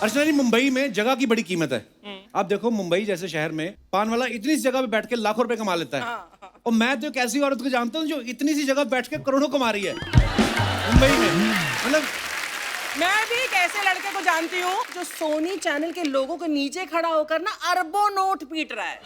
अर्चना जी, मुंबई में जगह की बड़ी कीमत है। आप देखो, मुंबई जैसे शहर में पान वाला इतनी सी जगह पे बैठ के लाखों रुपए कमा लेता है। और मैं तो एक ऐसी औरत को जानता हूँ जो इतनी सी जगह बैठ के करोड़ों कमा रही है मुंबई में। मतलब मैं भी एक ऐसे लड़के को जानती हूँ जो सोनी चैनल के लोगों के नीचे खड़ा होकर ना अरबों नोट पीट रहा है।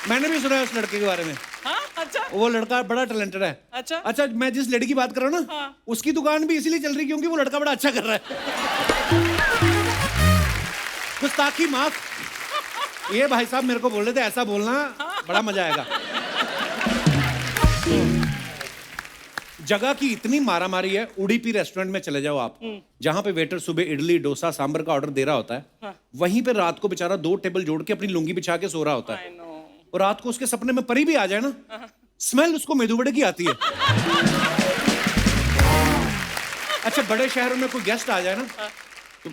मैंने भी सुना है उस लड़के के बारे में। हाँ? अच्छा। वो लड़का बड़ा टैलेंटेड है। अच्छा, मैं जिस लड़की की बात कर रहा हूँ ना, उसकी दुकान भी इसीलिए चल रही क्योंकि वो लड़का बड़ा अच्छा कर रहा है। गुस्ताखी माफ। ये भाई साहब मेरे को बोल रहे थे ऐसा बोलना, बड़ा मजा आएगा। जगह की इतनी मारामारी है, उडुपी रेस्टोरेंट में चले जाओ आप, जहां पे वेटर सुबह इडली डोसा सांभर का ऑर्डर दे रहा होता है, वहीं पे रात को बेचारा 2 टेबल जोड़ के अपनी लुंगी बिछा के सो रहा होता है। और रात को उसके सपने में परी भी आ जाए ना, स्मेल उसको मेदू वड़े की आती है। अच्छा, बड़े शहरों में कोई गेस्ट आ जाए ना, तो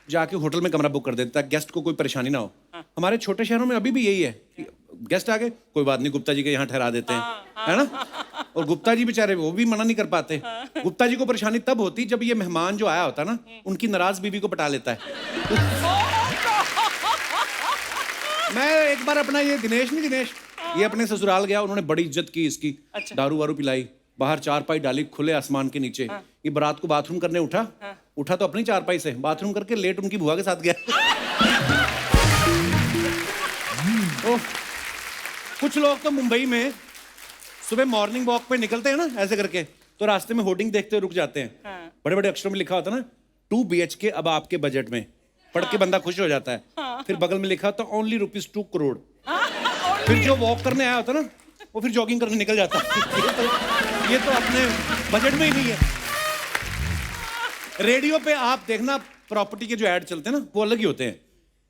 जाके होटल में कमरा बुक कर देता है, गेस्ट को कोई परेशानी ना हो। हमारे छोटे शहरों में अभी भी यही है, गेस्ट आ गए, कोई बात नहीं, गुप्ता जी के यहाँ ठहरा देते हैं, है ना। और गुप्ता जी बेचारे वो भी मना नहीं कर पाते। गुप्ता जी को परेशानी तब होती जब ये मेहमान जो आया होता ना, उनकी नाराज बीवी को पटा लेता है। मैं एक बार अपना ये दिनेश ये अपने ससुराल गया, उन्होंने बड़ी इज्जत की इसकी। अच्छा। दारू वारू पिलाई, बाहर चारपाई डाली खुले आसमान के नीचे। ये बारात को बाथरूम करने उठा तो अपनी चारपाई से बाथरूम करके लेट उनकी बुआ के साथ गया। कुछ लोग तो मुंबई में सुबह मॉर्निंग वॉक पे निकलते हैं ना ऐसे करके, तो रास्ते में होर्डिंग देखते हुए रुक जाते हैं। बड़े बड़े अक्षरों में लिखा होता है ना, 2 BHK अब आपके बजट में। पढ़ के बंदा खुश हो जाता है। फिर बगल में लिखा होता ओनली ₹2 करोड़। फिर जो वॉक करने आया होता ना, वो फिर जॉगिंग करने निकल जाता है। ये तो अपने बजट में ही नहीं है। रेडियो पे आप देखना, प्रॉपर्टी के जो ऐड चलते हैं ना, वो अलग ही होते हैं।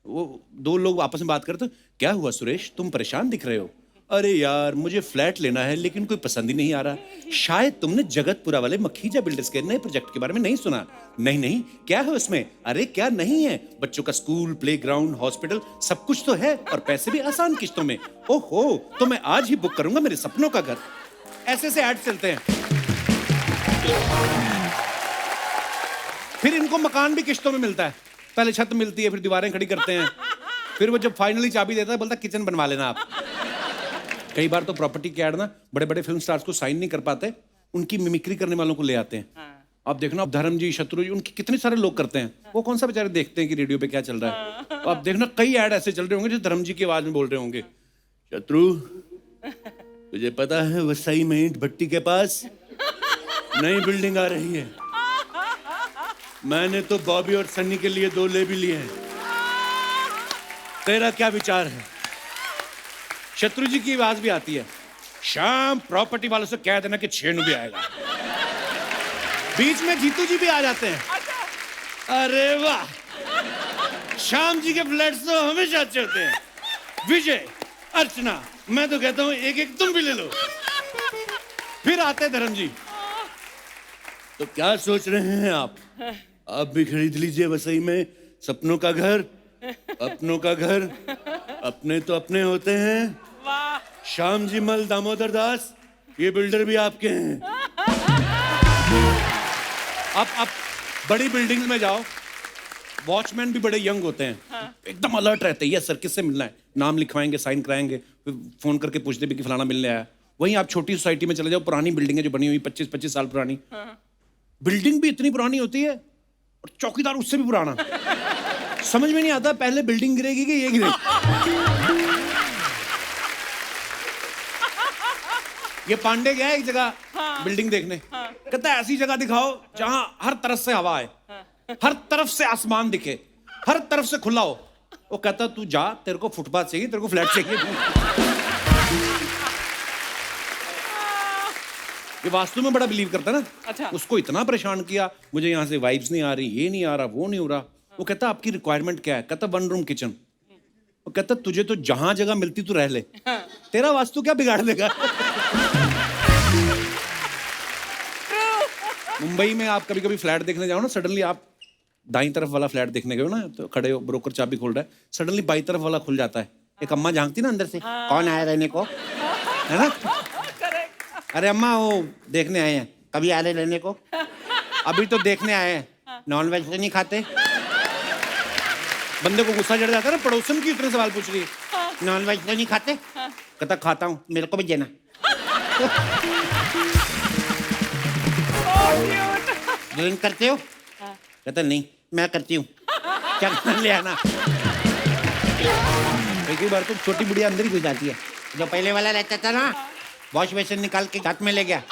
वो 2 लोग आपस में बात करते, क्या हुआ सुरेश, तुम परेशान दिख रहे हो? अरे यार, मुझे फ्लैट लेना है लेकिन कोई पसंद ही नहीं आ रहा। शायद तुमने जगतपुरा वाले मखीजा बिल्डर्स के नए प्रोजेक्ट के बारे में नहीं सुना। नहीं, क्या है उसमें? अरे क्या नहीं है, बच्चों का स्कूल, प्लेग्राउंड, हॉस्पिटल, सब कुछ तो है, और पैसे भी आसान किस्तों में। ओहो, तो मैं आज ही बुक करूंगा मेरे सपनों का घर। ऐसे से ऐड चलते हैं। फिर इनको मकान भी किस्तों में मिलता है। पहले छत मिलती है, फिर दीवारें खड़ी करते हैं, फिर वो जब फाइनली चाबी देता है बोलता किचन बनवा लेना आप। कई बार तो प्रॉपर्टी के ऐड ना बड़े बड़े फिल्म स्टार्स को साइन नहीं कर पाते, उनकी मिमिक्री करने वालों को ले आते हैं। आप देखना, धर्म जी, शत्रु जी, उनके कितने सारे लोग करते हैं। वो कौन सा बेचारे देखते हैं कि रेडियो पे क्या चल रहा है। आप देखना, कई ऐड ऐसे चल रहे होंगे जो धर्म जी की आवाज में बोल रहे होंगे। शत्रु, तुझे पता है वसई में ईंट भट्टी के पास नई बिल्डिंग आ रही है। मैंने तो बॉबी और सन्नी के लिए 2 ले भी लिए हैं। तेरा क्या विचार है? शत्रु जी की आवाज भी आती है। शाम प्रॉपर्टी वालों से कह देना कि 6 भी आएगा। बीच में जीतू जी भी आ जाते हैं। अरे वाह, शाम जी के फ्लैट्स तो हमेशा अच्छे होते हैं। विजय, अर्चना, मैं तो कहता हूं एक तुम भी ले लो। फिर आते धर्म जी। तो क्या सोच रहे हैं आप भी खरीद लीजिए वसई में सपनों का घर। अपनों का घर अपने तो अपने होते हैं। वाह। श्याम जी मल दामोदर दास, ये बिल्डर भी आपके हैं। आप बड़ी बिल्डिंग्स में जाओ, वॉचमैन भी बड़े यंग होते हैं। एकदम अलर्ट रहते हैं, यस सर किससे मिलना है, नाम लिखवाएंगे, साइन कराएंगे, फिर फोन करके पूछते भी कि फलाना मिलने आया। वहीं आप छोटी सोसाइटी में चले जाओ, पुरानी बिल्डिंग है जो बनी हुई 25-25 साल पुरानी, बिल्डिंग भी इतनी पुरानी होती है और चौकीदार उससे भी पुराना। समझ में नहीं आता पहले बिल्डिंग गिरेगी कि ये गिरेगी। ये पांडे गया एक जगह बिल्डिंग देखने, कहता है ऐसी जगह दिखाओ जहां हर तरफ से हवा आए, हर तरफ से आसमान दिखे, हर तरफ से खुला हो। वो कहता तू जा, तेरे को फुटपाथ चाहिए, तेरे को फ्लैट चाहिए। ये वास्तु में बड़ा बिलीव करता है ना। अच्छा। उसको इतना परेशान किया, मुझे यहाँ से वाइब्स नहीं आ रही, ये नहीं आ रहा, वो नहीं हो रहा। वो कहता आपकी रिक्वायरमेंट क्या है? कहता 1 रूम किचन। वो कहता तुझे तो जहां जगह मिलती तू रह ले, तेरा वास्तु क्या बिगाड़ देगा। मुंबई में आप कभी कभी फ्लैट देखने जाओ ना, सडनली आप दाईं तरफ वाला फ्लैट देखने गए हो ना, तो खड़े हो, ब्रोकर चाबी खोल रहा है, सडनली बाईं तरफ वाला खुल जाता है। एक अम्मा झांकती ना अंदर से, कौन आया रहने को, है ना। अरे अम्मा वो देखने आए हैं, कभी आ रहे रहने को, अभी तो देखने आए हैं। नॉन वेज तो नहीं खाते? बंदे को गुस्सा चढ़ जाता है ना, पड़ोसन की इतने सवाल पूछ रही है। नॉन वेज तो नहीं खाते? कहता खाता हूँ, मेरे को भी देना। ड्रिंक करते हो? कहता नहीं, मैं करती हूँ। क्या ले आना। एक बार तो छोटी बुढ़िया अंदर ही घुस जाती है। जो पहले वाला रहता था ना, वॉश बेसिन निकाल के हाथ में ले गया,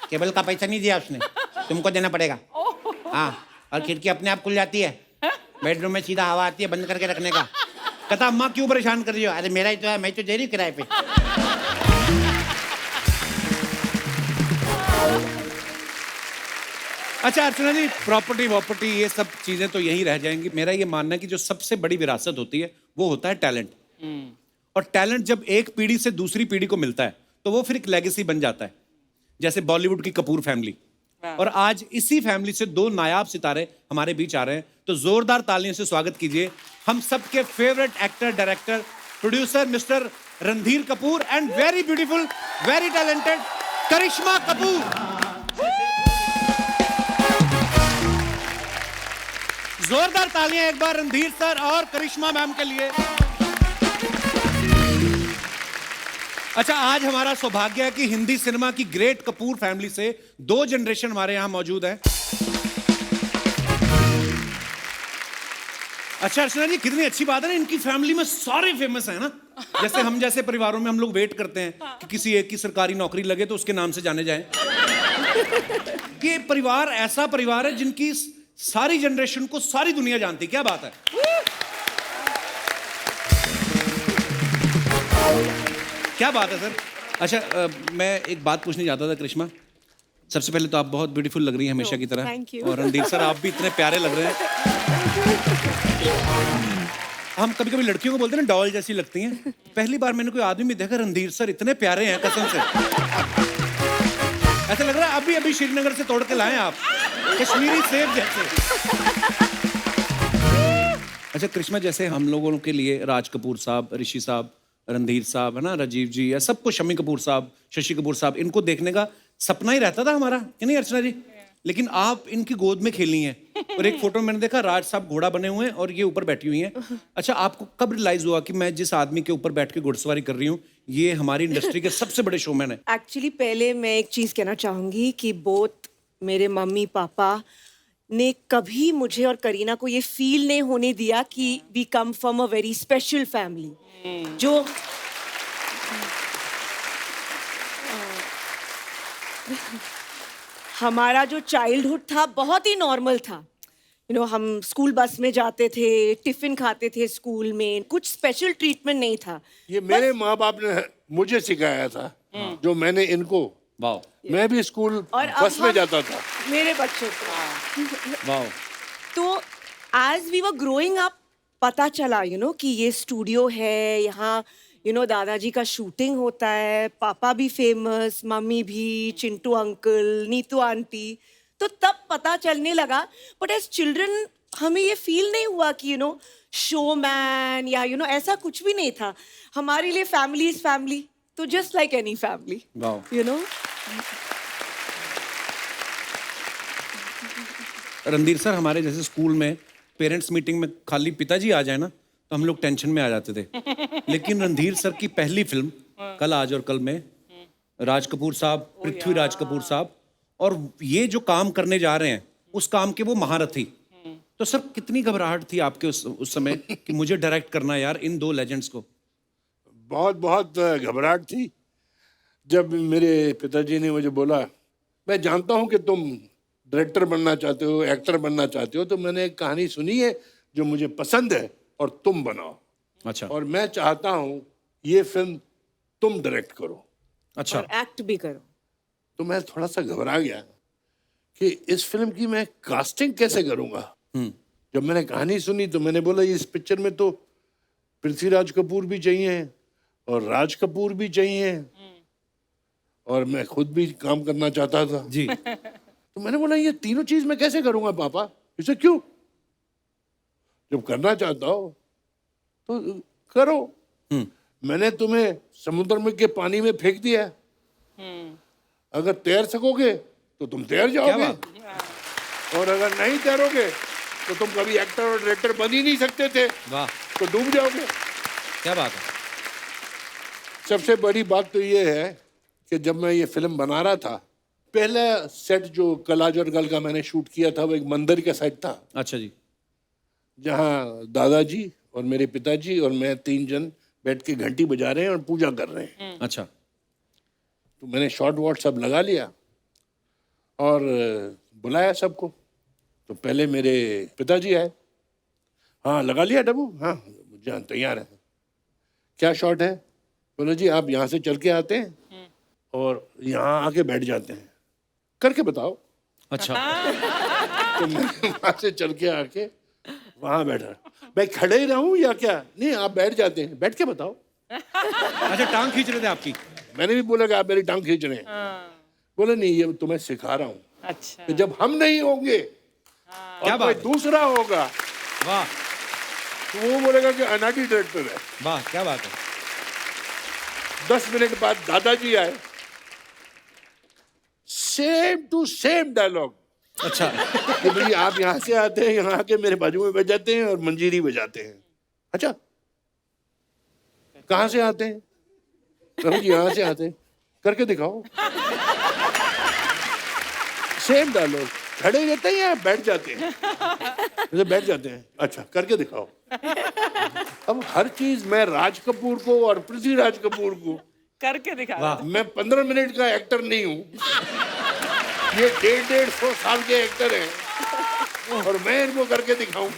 केबल का पैसा नहीं दिया उसने, तुमको देना पड़ेगा। हाँ, और खिड़की अपने आप खुल जाती है, बेडरूम में सीधा हवा आती है, बंद करके रखने का। कहता अम्मा क्यों परेशान कर रही हो? अरे मेरा ही तो है, मैं तो दे रही हूँ किराए पे। अच्छा अर्चना जी, प्रॉपर्टी ये सब चीजें तो यहीं रह जाएंगी। मेरा ये मानना है कि जो सबसे बड़ी विरासत होती है वो होता है टैलेंट। और टैलेंट जब एक पीढ़ी से दूसरी पीढ़ी को मिलता है तो वो फिर एक लेगेसी बन जाता है। जैसे बॉलीवुड की कपूर फैमिली, और आज इसी फैमिली से दो नायाब सितारे हमारे बीच आ रहे हैं। तो जोरदार तालियों से स्वागत कीजिए हम सबके favourite actor, director, producer mister Randhir Kapoor and very beautiful, very talented Karishma Kapoor. जोरदार तालियां एक बार रणधीर सर और करिश्मा मैम के लिए। अच्छा, आज हमारा सौभाग्य है कि हिंदी सिनेमा की ग्रेट कपूर फैमिली से दो जनरेशन हमारे यहां मौजूद हैं। अच्छा अर्चना जी, कितनी अच्छी बात है ना, इनकी फैमिली में सारे फेमस हैं ना। जैसे हम जैसे परिवारों में हम लोग वेट करते हैं कि किसी एक की सरकारी नौकरी लगे तो उसके नाम से जाने जाएं। ये परिवार ऐसा परिवार है जिनकी सारी जनरेशन को सारी दुनिया जानती। क्या बात है। क्या बात है सर। अच्छा मैं एक बात पूछने जाता था करिश्मा। सबसे पहले तो आप बहुत ब्यूटीफुल लग रही हैं हमेशा की तरह। Thank you. और रणधीर सर आप भी इतने प्यारे लग रहे हैं। हम कभी कभी लड़कियों को बोलते हैं ना डॉल जैसी लगती हैं। पहली बार मैंने कोई आदमी देखा रणधीर सर इतने प्यारे हैं, कसम से ऐसा लग रहा है अभी अभी श्रीनगर से तोड़ के लाए आप, कश्मीरी सेब जैसे। अच्छा करिश्मा, जैसे हम लोगों के लिए राज कपूर साहब, ऋषि साहब, रणधीर साहब है ना, राजीव जी, या सबको, शम्मी कपूर साहब, शशि कपूर साहब, इनको देखने का सपना ही रहता था हमारा, कि नहीं अर्चना जी? लेकिन आप इनकी गोद में खेली हैं। और एक फोटो मैंने देखा राज साहब घोड़ा बने हुए हैं और ये ऊपर बैठी हुई हैं। अच्छा, आपको कब रियलाइज हुआ कि मैं जिस आदमी के ऊपर बैठ के घुड़सवारी कर रही हूँ ये हमारी इंडस्ट्री के सबसे बड़े शोमैन है? एक्चुअली पहले मैं एक चीज कहना चाहूंगी कि बोथ मेरे मम्मी पापा ने कभी मुझे और करीना को ये फील नहीं होने दिया कि we come from a very special family. जो हमारा जो चाइल्डहुड था बहुत ही नॉर्मल था। हम स्कूल बस में जाते थे, टिफिन खाते थे स्कूल में, कुछ स्पेशल ट्रीटमेंट नहीं था। ये मेरे माँ बाप ने मुझे सिखाया था, जो मैंने इनको। वाह। मैं भी स्कूल और बस में जाता था। मेरे बच्चों को वाह। तो as we were growing up पता चला कि ये स्टूडियो है, यहाँ दादाजी का शूटिंग होता है, पापा भी फेमस, मम्मी भी, चिंटू अंकल, नीतू आंटी। तो तब पता चलने लगा। बट एज चिल्ड्रन हमें ये फील नहीं हुआ कि शोमैन या ऐसा कुछ भी नहीं था। हमारे लिए फैमिली इज फैमिली, तो just like any family. Randhir sir, हमारे जैसे स्कूल में पेरेंट्स मीटिंग में खाली पिताजी आ जाए ना तो हम लोग टेंशन में आ जाते थे। लेकिन रणधीर सर की पहली फिल्म कल आज और कल में राज कपूर साहब, पृथ्वीराज कपूर साहब, और ये जो काम करने जा रहे हैं उस काम के वो महारथी। तो सर कितनी घबराहट थी आपके उस समय कि मुझे डायरेक्ट करना यार इन दो लेजेंड्स को? बहुत बहुत घबराहट थी। जब मेरे पिताजी ने मुझे बोला, मैं जानता हूँ कि तुम डायरेक्टर बनना चाहते हो, एक्टर बनना चाहते हो, तो मैंने एक कहानी सुनी है जो मुझे पसंद है और तुम बनाओ। अच्छा। और मैं चाहता हूँ ये फिल्म तुम डायरेक्ट करो। अच्छा। और एक्ट भी करो। तो मैं थोड़ा सा घबरा गया कि इस फिल्म की मैं कास्टिंग कैसे करूँगा। जब मैंने कहानी सुनी तो मैंने बोला इस पिक्चर में तो पृथ्वीराज कपूर भी चाहिए और राज कपूर भी चाहिए और मैं खुद भी काम करना चाहता था जी। तो मैंने बोला ये तीनों चीज मैं कैसे करूंगा पापा? इसे क्यों? जब करना चाहता हो तो करो। मैंने तुम्हें समुद्र में के पानी में फेंक दिया, अगर तैर सकोगे तो तुम तैर जाओगे। और अगर नहीं तैरोगे तो तुम कभी एक्टर और डायरेक्टर बन ही नहीं सकते थे, वाह, तो डूब जाओगे। क्या बात है। सबसे बड़ी बात तो ये है कि जब मैं ये फिल्म बना रहा था, पहला सेट जो कलाज और गल का मैंने शूट किया था वो एक मंदिर का सेट था, अच्छा जी। जहाँ दादाजी और मेरे पिताजी और मैं 3 जन बैठ के घंटी बजा रहे हैं और पूजा कर रहे हैं। अच्छा। तो मैंने शॉर्ट वॉट सब लगा लिया और बुलाया सबको। तो पहले मेरे पिताजी आए, हाँ लगा लिया डब्बू, हाँ जान तैयार है, क्या शॉट है? बोलो जी आप यहाँ से चल के आते हैं और यहाँ आके बैठ जाते हैं, करके बताओ। अच्छा। तो मैं वहाँ से चल के आके वहाँ बैठा, मैं खड़े ही रहूं या क्या? नहीं आप बैठ जाते हैं, बैठ के बताओ। अच्छा, टांग खींच रहे थे आपकी? मैंने भी बोला कि आप मेरी टांग खींच रहे हैं। बोले नहीं ये तुम्हें सिखा रहा हूँ अच्छा कि जब हम नहीं होंगे क्या और कोई बात है। दूसरा होगा वाह तो वो बोलेगा कि अनाटी डायरेक्टर है। वाह, क्या बात है। 10 मिनट बाद दादाजी आए, सेम टू सेम डायलॉग अच्छा। कि भाई आप यहाँ से आते हैं, यहाँ आके मेरे बाजू में बैठ जाते हैं और मंजीरी बजाते हैं। अच्छा कहाँ से आते हैं? प्रभु जी यहाँ से आते हैं, करके दिखाओ। सेम डायलॉग, खड़े रहते हैं या बैठ जाते हैं? जैसे बैठ जाते हैं, अच्छा करके दिखाओ। अब हर चीज मैं राज कपूर को और पृथ्वीराज कपूर को करके दिखा। वाह, मैं 15 मिनट का एक्टर नहीं हूँ, ये 150 साल के एक्टर हैं और मैं इनको करके दिखाऊं।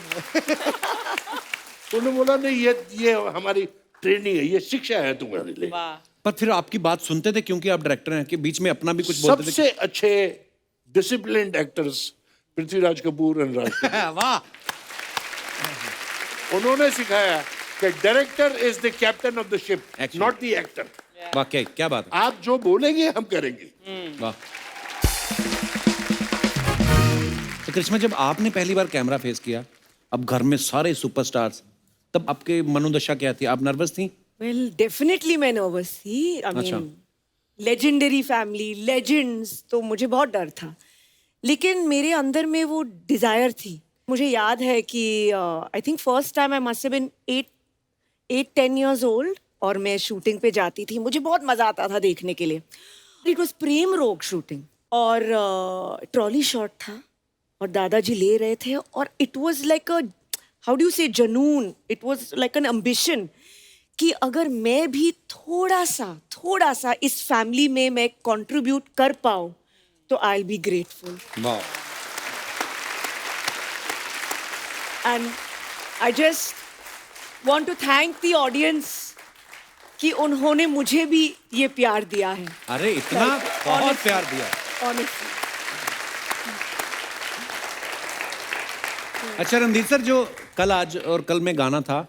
उन्होंने बोला नहीं ये हमारी ट्रेनिंग है, ये शिक्षा है तुम्हारे लिए। वाह पर फिर आपकी बात सुनते थे क्योंकि आप डायरेक्टर हैं कि बीच में अपना भी कुछ बोलते थे? सबसे अच्छे डिसिप्लिन्ड एक्टर्स पृथ्वीराज कपूर और राज कपूर। वाह, उन्होंने सिखाया कि director is the captain of the ship, Actually. Not the actor. वाकई क्या बात है। आप जो बोलेंगे हम करेंगे। वाह। तो करिश्मा, जब आपने पहली बार कैमरा फेस किया, अब घर में सारे सुपरस्टार्स, तब आपके मनोदशा क्या थी? आप नर्वस थी? वेल डेफिनेटली मैं नर्वस थी। आई अच्छा। मीन लेजेंडरी फैमिली, लेजेंड्स, तो मुझे बहुत डर था, लेकिन मेरे अंदर में वो डिजायर थी। मुझे याद है कि I think first time I must have been 8-10 years old और मैं शूटिंग पे जाती थी। मुझे बहुत मजा आता था देखने के लिए। इट वाज प्रेम रोग शूटिंग और ट्रॉली शॉट था और दादाजी ले रहे थे और it was like a, how do you say, जनून। It was like an ambition कि अगर मैं भी थोड़ा सा इस फैमिली में मैं कंट्रीब्यूट कर पाऊँ तो आई विल बी ग्रेटफुल। वाह। And I just want to thank the audience कि उन्होंने मुझे भी ये प्यार दिया है। अरे इतना बहुत प्यार दिया। ऑनेस्टली अच्छा रणधीर सर, जो कल आज और कल में गाना था,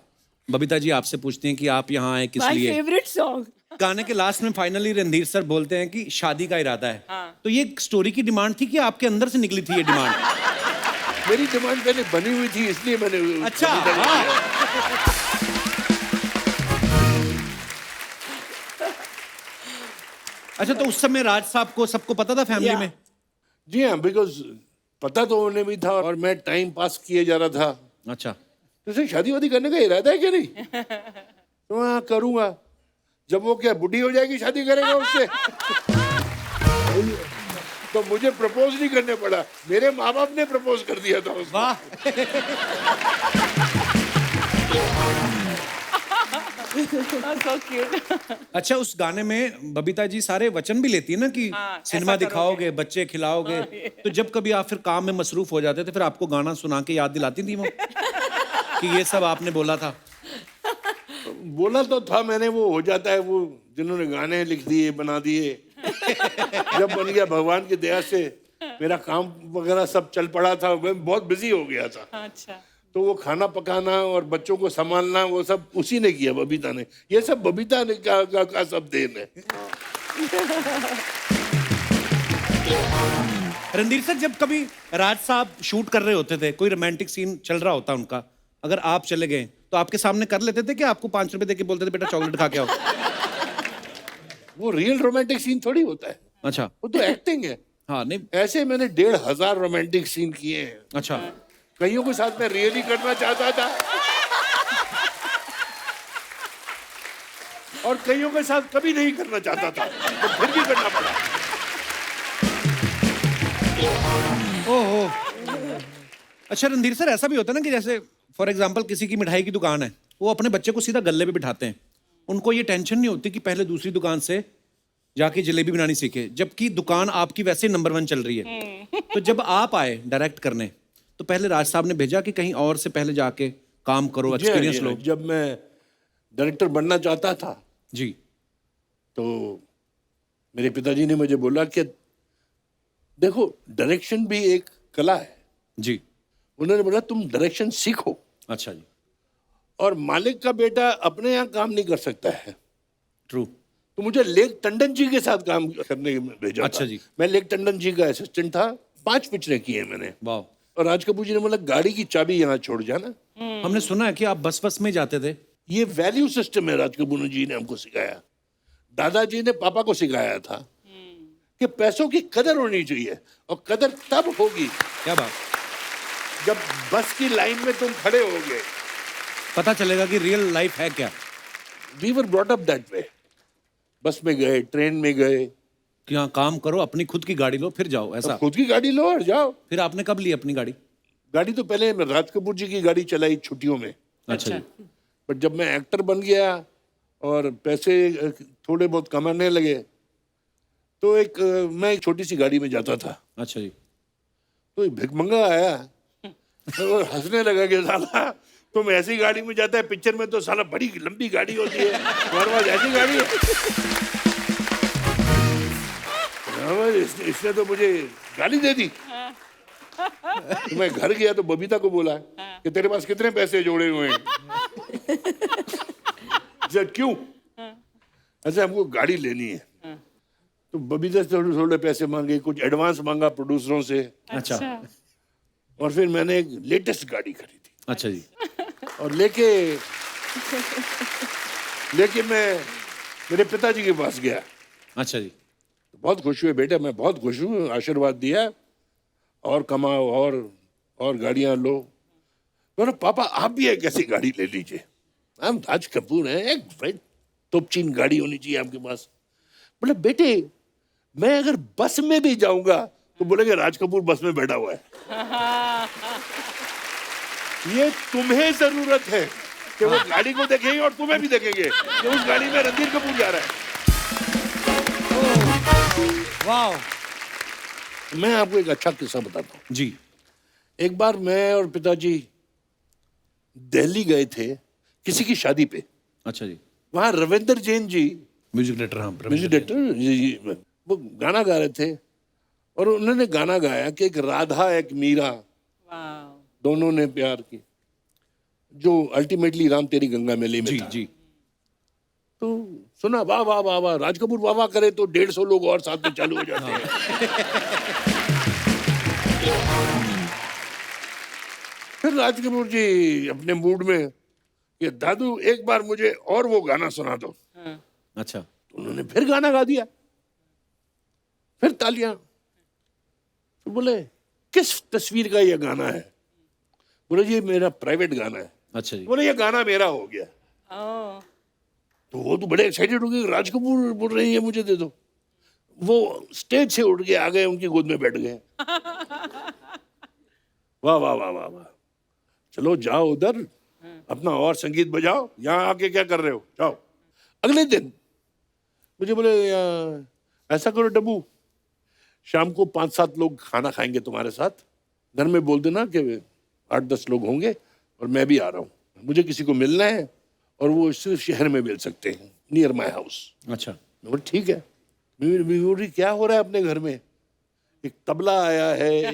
बबीता जी आपसे पूछती हैं कि आप यहाँ आए किस माय लिए? Favourite song. गाने के लास्ट में फाइनली रणधीर सर बोलते हैं कि शादी का इरादा है। तो ये स्टोरी की डिमांड थी कि आपके अंदर से निकली थी ये डिमांड? मेरी डिमांड पहले बनी हुई थी इसलिए मैंने। अच्छा, हाँ। अच्छा, तो उस समय राज साहब को सबको पता था फैमिली में? जी हाँ, बिकॉज पता तो उन्हें भी था और मैं टाइम पास किए जा रहा था। अच्छा। तो उसे शादी वादी करने का इरादा है क्या? नहीं तो हाँ करूंगा। जब वो क्या बुढ़ी हो जाएगी शादी करेगा उससे? तो मुझे प्रपोज नहीं करने पड़ा, मेरे माँ बाप ने प्रपोज कर दिया था उसको। वाह। so cute. अच्छा, उस गाने में बबीता जी सारे वचन भी लेती है ना कि सिनेमा ऐसा दिखाओगे, बच्चे खिलाओगे। तो जब कभी आप फिर काम में मसरूफ हो जाते थे, फिर आपको गाना सुना के याद दिलाती थी वो कि ये सब आपने बोला था? बोला तो था मैंने, वो हो जाता है, वो जिन्होंने गाने लिख दिए बना दिए। जब बन गया भगवान की दया से, मेरा काम वगैरह सब चल पड़ा था, मैं बहुत बिजी हो गया था। अच्छा तो वो खाना पकाना और बच्चों को संभालना वो सब उसी ने किया, बबीता ने। ये सब बबीता ने का सब देन है। रणधीर सर, जब कभी राज साहब शूट कर रहे होते थे, कोई रोमांटिक सीन चल रहा होता उनका, अगर आप चले गए तो आपके सामने कर लेते थे कि आपको 5 रुपए देके बोलते थे बेटा चॉकलेट खा के आओ? वो रियल रोमांटिक सीन थोड़ी होता है, अच्छा। वो तो एक्टिंग है। हाँ नहीं, ऐसे मैंने 1,500 रोमांटिक सीन किए हैं। अच्छा कईयों के साथ मैं रियली करना चाहता था और कईयों के साथ कभी नहीं करना चाहता था, तो फिर भी करना पड़ा। ओहो। अच्छा रणधीर सर, ऐसा भी होता है ना कि जैसे फॉर एग्जांपल किसी की मिठाई की दुकान है, वो अपने बच्चे को सीधा गल्ले पे बिठाते हैं, उनको ये टेंशन नहीं होती कि पहले दूसरी दुकान से जाके जलेबी बनानी सीखे, जबकि दुकान आपकी वैसे ही नंबर 1 चल रही है। तो जब आप आए डायरेक्ट करने, तो पहले राज साहब ने भेजा कि कहीं और से पहले जाके काम करो, एक्सपीरियंस लो? जब मैं डायरेक्टर बनना चाहता था जी। तो मेरे पिताजी ने मुझे बोला कि देखो, डायरेक्शन भी एक कला है। जी। उन्होंने बोला तुम डायरेक्शन सीखो, अच्छा जी। और मालिक का बेटा अपने यहाँ काम नहीं कर सकता है। ट्रू। तो मुझे लेक टंडन जी के साथ काम करने में भेजा अच्छा था। जी। मैं लेक टंडन जी का असिस्टेंट था, 5 पिक्चरें की हैं मैंने। वाह। और राज कपूर जी ने बोला गाड़ी की चाबी यहाँ छोड़ जाना। हमने सुना है कि आप बस में जाते थे। ये वैल्यू सिस्टम है, राज कपूर जी ने हमको सिखाया। दादाजी ने पापा को सिखाया था कि पैसों की कदर होनी चाहिए, और कदर तब होगी क्या बात। जब बस की लाइन में तुम खड़े होगे। पता चलेगा कि रियल लाइफ है क्या। We were brought up that way. Bus में गए, ट्रेन में गए, कि हाँ काम करो, अपनी खुद की गाड़ी लो फिर जाओ, ऐसा। खुद की गाड़ी लो और जाओ। फिर आपने कब ली अपनी गाड़ी? गाड़ी तो पहले मैं राज कपूर जी की गाड़ी चलाई छुट्टियों में। अच्छा जी। बट जब मैं एक्टर बन गया और पैसे थोड़े बहुत कमाने लगे, तो मैं एक छोटी सी गाड़ी में जाता था। अच्छा जी। तो एक भिखमंगा आया और हंसने लगा कि साला तुम ऐसी गाड़ी में जाता है, पिक्चर में तो साला बड़ी लंबी गाड़ी होती है, तुम्हारे पास ऐसी गाड़ी है। इसने तो मुझे गाली दे दी। तो मैं घर गया तो बबीता को बोला कि तेरे पास कितने पैसे जोड़े हुए हैं? क्यों? अच्छा, हमको गाड़ी लेनी है। तो बबीता से थोड़े थोड़े पैसे मांगे, कुछ एडवांस मांगा प्रोड्यूसरों से। अच्छा। और फिर मैंने एक लेटेस्ट गाड़ी खरीदी। अच्छा जी। और लेके मैं मेरे पिताजी के पास गया। अच्छा जी। बहुत खुश हुए, बेटा मैं बहुत खुश हूँ, आशीर्वाद दिया, और कमाओ और गाड़ियां लो। बोला पापा आप भी एक ऐसी गाड़ी ले लीजिए, हम राज कपूर हैं, एक भाई तोपचीन गाड़ी होनी चाहिए आपके पास। बोले बेटे मैं अगर बस में भी जाऊंगा तो बोलेंगे राज कपूर बस में बैठा हुआ है। ये तुम्हें जरूरत है कि वो गाड़ी को देखेंगे और तुम्हें भी देखेंगे कि उस गाड़ी में रणधीर कपूर जा रहा है। वाह। मैं आपको एक अच्छा किस्सा बताता हूँ जी। एक बार मैं और पिताजी दिल्ली गए थे किसी की शादी पे। अच्छा जी। वहां रविंदर जैन जी, म्यूजिक डायरेक्टर। हाँ, म्यूजिक डायरेक्टर जी, वो गाना गा रहे थे, और उन्होंने गाना गाया कि एक राधा एक मीरा दोनों ने प्यार की, जो अल्टीमेटली राम तेरी गंगा मैली में जी था। जी। तो सुना, वाह वाह वाह वाह, राज कपूर वाह वाह करे तो 150 लोग और साथ में चालू हो जाते हैं। फिर राज कपूर जी अपने मूड में कि दादू एक बार मुझे और वो गाना सुना दो। अच्छा। तो उन्होंने फिर गाना गा दिया, फिर तालियां। तो बोले किस तस्वीर का ये गाना है? बोले ये मेरा प्राइवेट गाना है। अच्छा जी। बोले ये गाना मेरा हो गया। तो वो तो बड़े एक्साइटेड हो गए, राज कपूर बोल रही है मुझे दे दो। वो स्टेज से उठ के आ गए, उनकी गोद में बैठ गए। वाह वाह वाह वाह वाह, चलो जाओ उधर अपना और संगीत बजाओ, यहाँ आके क्या कर रहे हो, जाओ। अगले दिन मुझे बोले ऐसा करो डब्बू, शाम को 5-7 लोग खाना खाएंगे तुम्हारे साथ, घर में बोल देना कि 8-10 लोग होंगे और मैं भी आ रहा हूँ, मुझे किसी को मिलना है और वो सिर्फ शहर में मिल सकते हैं, नियर माई हाउस। अच्छा। मैं बोला ठीक है। क्या हो रहा है अपने घर में? एक तबला आया है, एक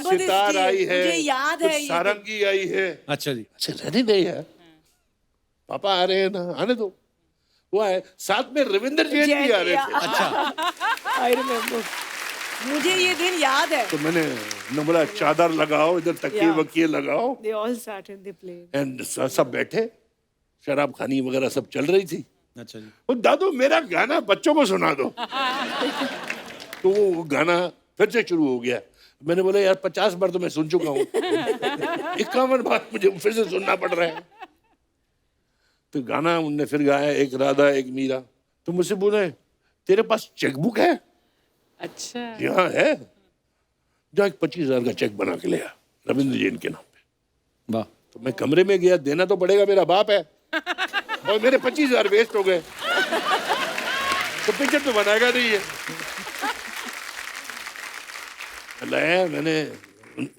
सितार आई है, मुझे याद है, कुछ सारंगी आई है। अच्छा जी। अच्छा रहने दे यार, पापा आ रहे हैं ना, आने दो। वो आए, साथ में रविंदर जैन भी आ रहे थे। अच्छा। आई रिमेम्बर, मुझे ये दिन याद है। तो मैंने बोला चादर लगाओ, इधर तकिए वकिए लगाओ। They all sat and they played. And सब बैठे, शराब खानी वगैरह सब चल रही थी। अच्छा जी। वो दादू मेरा गाना बच्चों को सुना दो। तो वो गाना फिर से शुरू हो गया। मैंने बोला यार 50 बार तो मैं सुन चुका हूँ, 51 बार मुझे फिर से सुनना पड़ रहा है। तो गाना उनने फिर गाया, एक राधा एक मीरा। तो मुझसे बोले तेरे पास चेकबुक है? अच्छा। यहाँ है, जो एक 25,000 का चेक बना के ले आ रविंद्र जैन के नाम पे। वाह। तो मैं कमरे में गया, देना तो पड़ेगा, मेरा बाप है, और मेरे 25,000 वेस्ट हो गए, तो पिक्चर तो बनाएगा नहीं है। लाया मैंने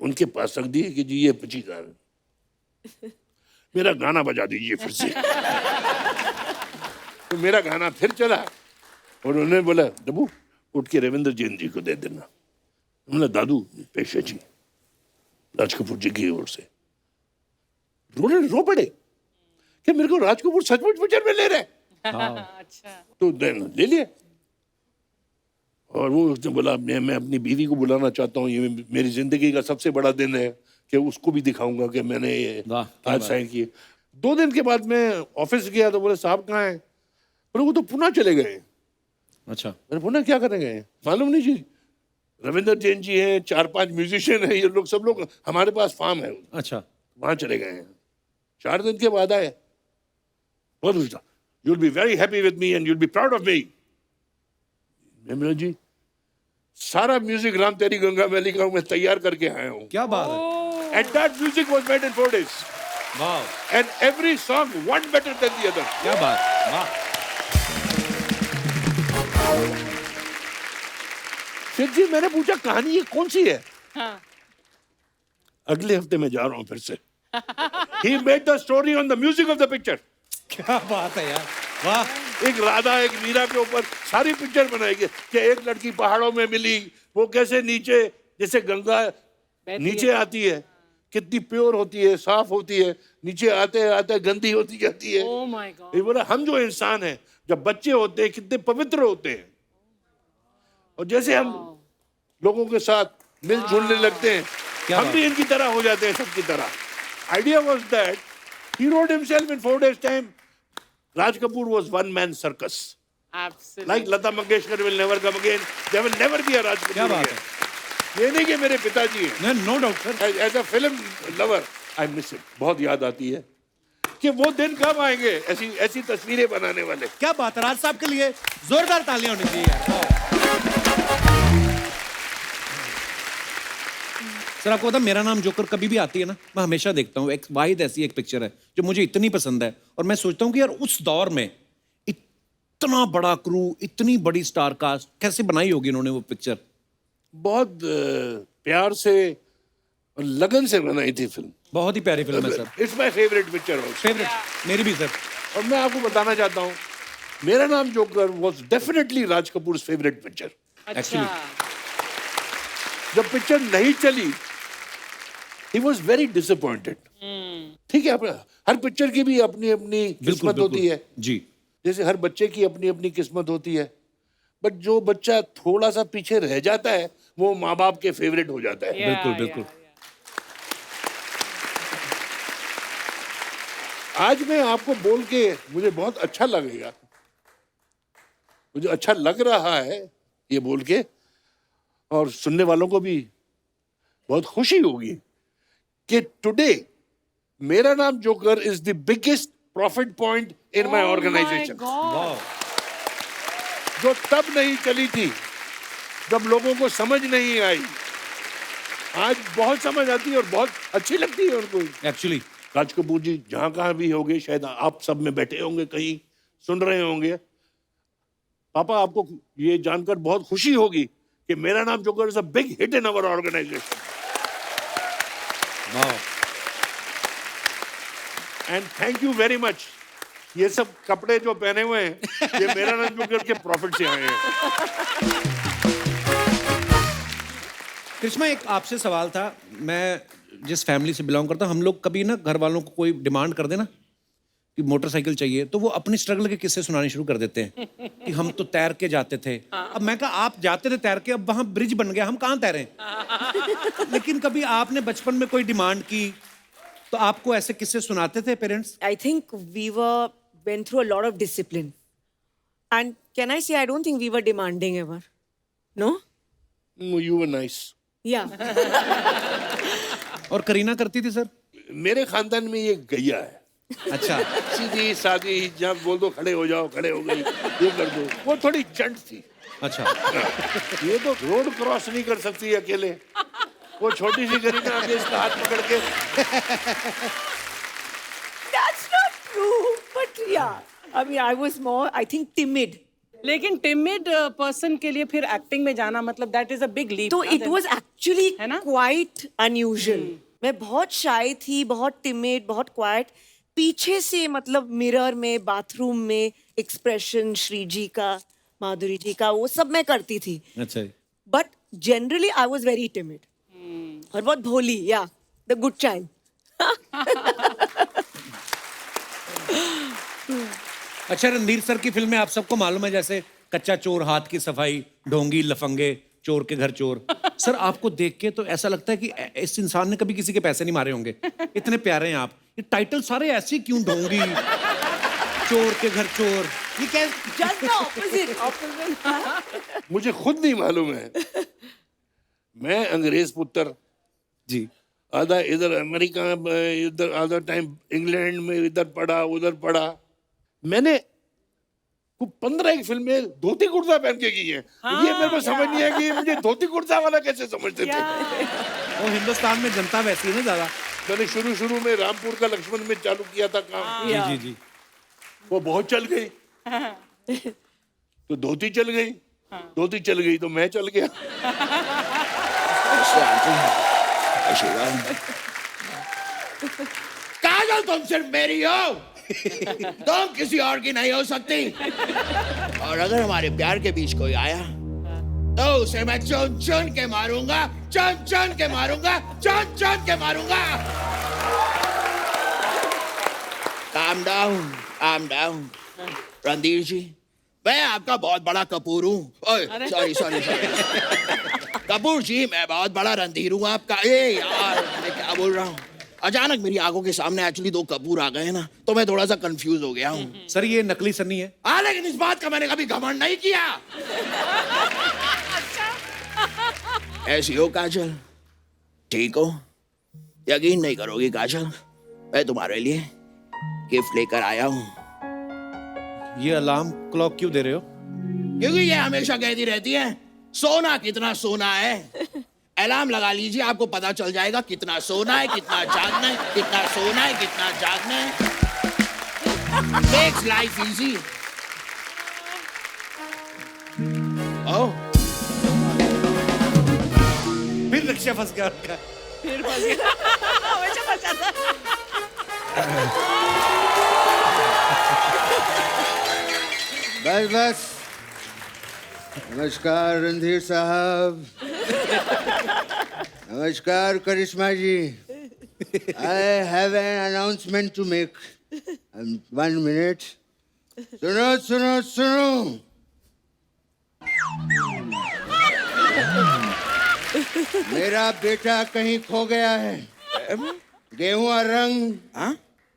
उनके पास रख दी कि जी ये 25,000, मेरा गाना बजा दीजिए फिर से। तो मेरा गाना फिर चला और उन्होंने बोला डब्बू उठ के रविंद्र जैन जी को दे देना। उन्होंने दादू पेशे जी राज कपूर जी की ओर से। रो पड़े कि मेरे को राज कपूर सचमुच पिक्चर में ले रहे। अच्छा। तो ले लिया। और वो उसने बोला मैं अपनी बीवी को बुलाना चाहता हूँ, ये मेरी जिंदगी का सबसे बड़ा दिन है कि उसको भी दिखाऊंगा कि मैंने ये आज साइन किए। 2 दिन के बाद मैं ऑफिस गया तो बोले साहब कहाँ हैं? बोले वो तो पुणे चले गए। अच्छा। मैंने पुणे क्या करने गए? मालूम नहीं जी, रविंद्र जैन जी हैं, 4-5 म्यूजिशियन हैं, ये लोग सब लोग हमारे पास फार्म है, अच्छा। वहां चले गए हैं। 4 दिन के बाद आए, you'll be very happy with me and you'll be proud of me। मैं बोला जी सारा म्यूजिक राम तेरी गंगा मैली का मैं तैयार करके आया हूँ। क्या बात है। And that music was made in 4 days। वाह। And every song one better than the other। क्या बात। वाह। फिर जी मैंने पूछा कहानी ये कौन सी है? हाँ। अगले हफ्ते मैं जा रहा हूँ फिर से। He made the story on the music of the picture। क्या बात है यार। वाह। एक राधा एक मीरा के ऊपर सारी पिक्चर बनाएगी कि एक लड़की पहाड़ों में मिली, वो कैसे नीचे जैसे गंगा नीचे आती है, कितनी प्योर होती है, साफ होती है, नीचे आते आते गंदी होती जाती है। Oh my God। ये बोला हम जो इंसान हैं जब बच्चे होते हैं कितने पवित्र होते हैं, और जैसे हम लोगों के साथ मिलजुलने लगते हैं हम भी इनकी तरह हो जाते हैं, सबकी तरह। Idea was that he wrote himself in 4 days time। Raj Kapoor was one man circus। Absolutely। Like Lata Mangeshkar will never come again, there will never be a Raj Kapoor क्या बात again। ये नहीं कि मेरे पिताजी हैं। No doubt sir. As a film lover, I miss it। बहुत याद आती है कि वो दिन कब आएंगे ऐसी ऐसी तस्वीरें बनाने वाले। क्या बात है। राज साहब के लिए जोरदार तालियां होनी चाहिए यार। सर आपको पता मेरा नाम जोकर कभी भी आती है ना, मैं हमेशा देखता हूँ। एक वाहिद ऐसी एक पिक्चर है जो मुझे इतनी पसंद है, और मैं सोचता हूँ कि यार उस दौर में इतना बड़ा क्रू, इतनी बड़ी स्टार कास्ट कैसे बनाई होगी इन्होंने वो पिक्चर। बहुत प्यार से और लगन से बनाई थी फिल्म। बहुत ही प्यारी फिल्म है sir. It's my favourite picture also. Favourite मेरी भी सर। और मैं आपको बताना चाहता हूँ मेरा Naam joker was definitely Raj Kapoor favourite picture. अच्छा। जब पिक्चर नहीं चली he was very disappointed। ठीक है, हर पिक्चर की भी अपनी अपनी किस्मत होती है जी। जैसे हर बच्चे की अपनी अपनी किस्मत होती है, बट जो बच्चा थोड़ा सा पीछे रह जाता है वो माँ बाप के फेवरेट हो जाता है। बिल्कुल बिल्कुल। आज मैं आपको बोल के मुझे बहुत अच्छा लगेगा, मुझे अच्छा लग रहा है ये बोल के, और सुनने वालों को भी बहुत खुशी होगी कि today Mera Naam Joker is the biggest profit point in my organisation. जो तब नहीं चली थी जब लोगों को समझ नहीं आई, आज बहुत समझ आती है और बहुत अच्छी लगती है उनको। एक्चुअली राज कपूर जी जहां कहां भी होंगे, शायद आप सब में बैठे होंगे, कहीं सुन रहे होंगे, पापा आपको ये जानकर बहुत खुशी होगी कि Mera Naam Joker is a big hit in our organisation. And thank you very much. ये सब कपड़े जो पहने हुए हैं ये मेरा नाम जोकर के प्रॉफिट से आए हैं। कृष्णा एक आपसे सवाल था। मैं जिस फैमिली से बिलोंग करता हूँ, हम लोग कभी ना घर वालों को कोई डिमांड कर देना कि मोटरसाइकिल चाहिए, तो वो अपनी स्ट्रगल के किस्से सुनाने शुरू कर देते हैं कि हम तो तैर के जाते थे। अब मैं कहा आप जाते थे तैर के, अब वहां ब्रिज बन गया, हम कहाँ तैरें। लेकिन कभी आपने बचपन में कोई डिमांड की तो आपको ऐसे किस्से सुनाते थे parents? I think we went through a lot of discipline. And can I say, I don't think we were demanding ever. No? You were nice. या और करीना करती थी सर? मेरे खानदान में ये गैया है, अच्छा। सीधी सादी, जब बोल दो खड़े हो जाओ, खड़े हो गई, ये कर दो। वो थोड़ी चंट थी। अच्छा। ये तो रोड क्रॉस नहीं कर सकती अकेले, वो छोटी सी करीना आके इसका हाथ पकड़ के। That's not true, but yeah. I mean, I was more, I think, timid. लेकिन टिमिड पर्सन के लिए फिर एक्टिंग में जाना मतलब that is a big leap. तो it was actually है ना? quite unusual. मैं बहुत shy थी, बहुत timid, बहुत quiet. पीछे से मतलब मिरर में, बाथरूम में एक्सप्रेशन श्री जी का, माधुरी जी का, वो सब मैं करती थी. अच्छा। But generally, I was very timid. और बहुत भोली, yeah, the good child. अच्छा, रणधीर सर की फिल्में आप सबको मालूम है, जैसे कच्चा चोर, हाथ की सफाई, ढोंगी, लफंगे, चोर के घर चोर। सर आपको देख के तो ऐसा लगता है कि इस इंसान ने कभी किसी के पैसे नहीं मारे होंगे, इतने प्यारे हैं आप। ये टाइटल सारे ऐसे क्यों, ढोंगी, चोर के घर चोर, ये क्या? Just the opposite. मुझे खुद नहीं मालूम है। मैं अंग्रेज पुत्र, जी। आधा इधर अमेरिका, इधर आधा टाइम इंग्लैंड में, इधर पढ़ा उधर पढ़ा। मैंने 15 फिल्में धोती कुर्ता पहन के की है। ये मेरे को समझ नहीं है कि मुझे धोती कुर्ता वाला कैसे समझते थे। वो हिंदुस्तान में जनता वैसी है ना ज्यादा। मैंने शुरू में रामपुर का लक्ष्मण में चालू किया था काम। जी जी जी। वो बहुत चल गई, तो धोती चल गई, धोती चल गई तो मैं चल गया। काजल तुम सिर्फ मेरी हो, तुम किसी और की नहीं हो सकती। और अगर हमारे प्यार के बीच कोई आया तो उसे मैं चुन चुन के मारूंगा, चुन चुन के मारूंगा, चुन चुन के मारूंगा। Calm down, calm down, Randhir जी, मैं आपका बहुत बड़ा कपूर हूँ। सॉरी सॉरी सॉरी कपूर जी, मैं बहुत बड़ा रणधीर हूँ आपका। ए यार, मैं क्या बोल रहा हूँ। अचानक मेरी आंखों के सामने एक्चुअली 2 कपूर आ गए ना, तो मैं थोड़ा सा कंफ्यूज हो गया हूँ। सर ये नकली सन्नी है। लेकिन इस बात का मैंने कभी घमंड नहीं किया। ऐसी हो काजल, ठीक हो? यकीन नहीं करोगी काजल, मैं तुम्हारे लिए गिफ्ट लेकर आया हूँ। ये अलार्म क्लॉक क्यों दे रहे हो? क्योंकि ये हमेशा कहती रहती है सोना कितना सोना है। अलार्म लगा लीजिए, आपको पता चल जाएगा कितना सोना है, कितना जागना है, कितना सोना है, कितना जागना है। Makes life easy. ओह, फिर रिक्शा फंस गया उनका। फिर फंस गया। हमेशा फंस जाता है। बस बस। नमस्कार रणधीर साहब। नमस्कार करिश्मा जी। I have an announcement to make. 1 minute. सुनो सुनो सुनो। मेरा बेटा कहीं खो गया है। गेहुआ रंग,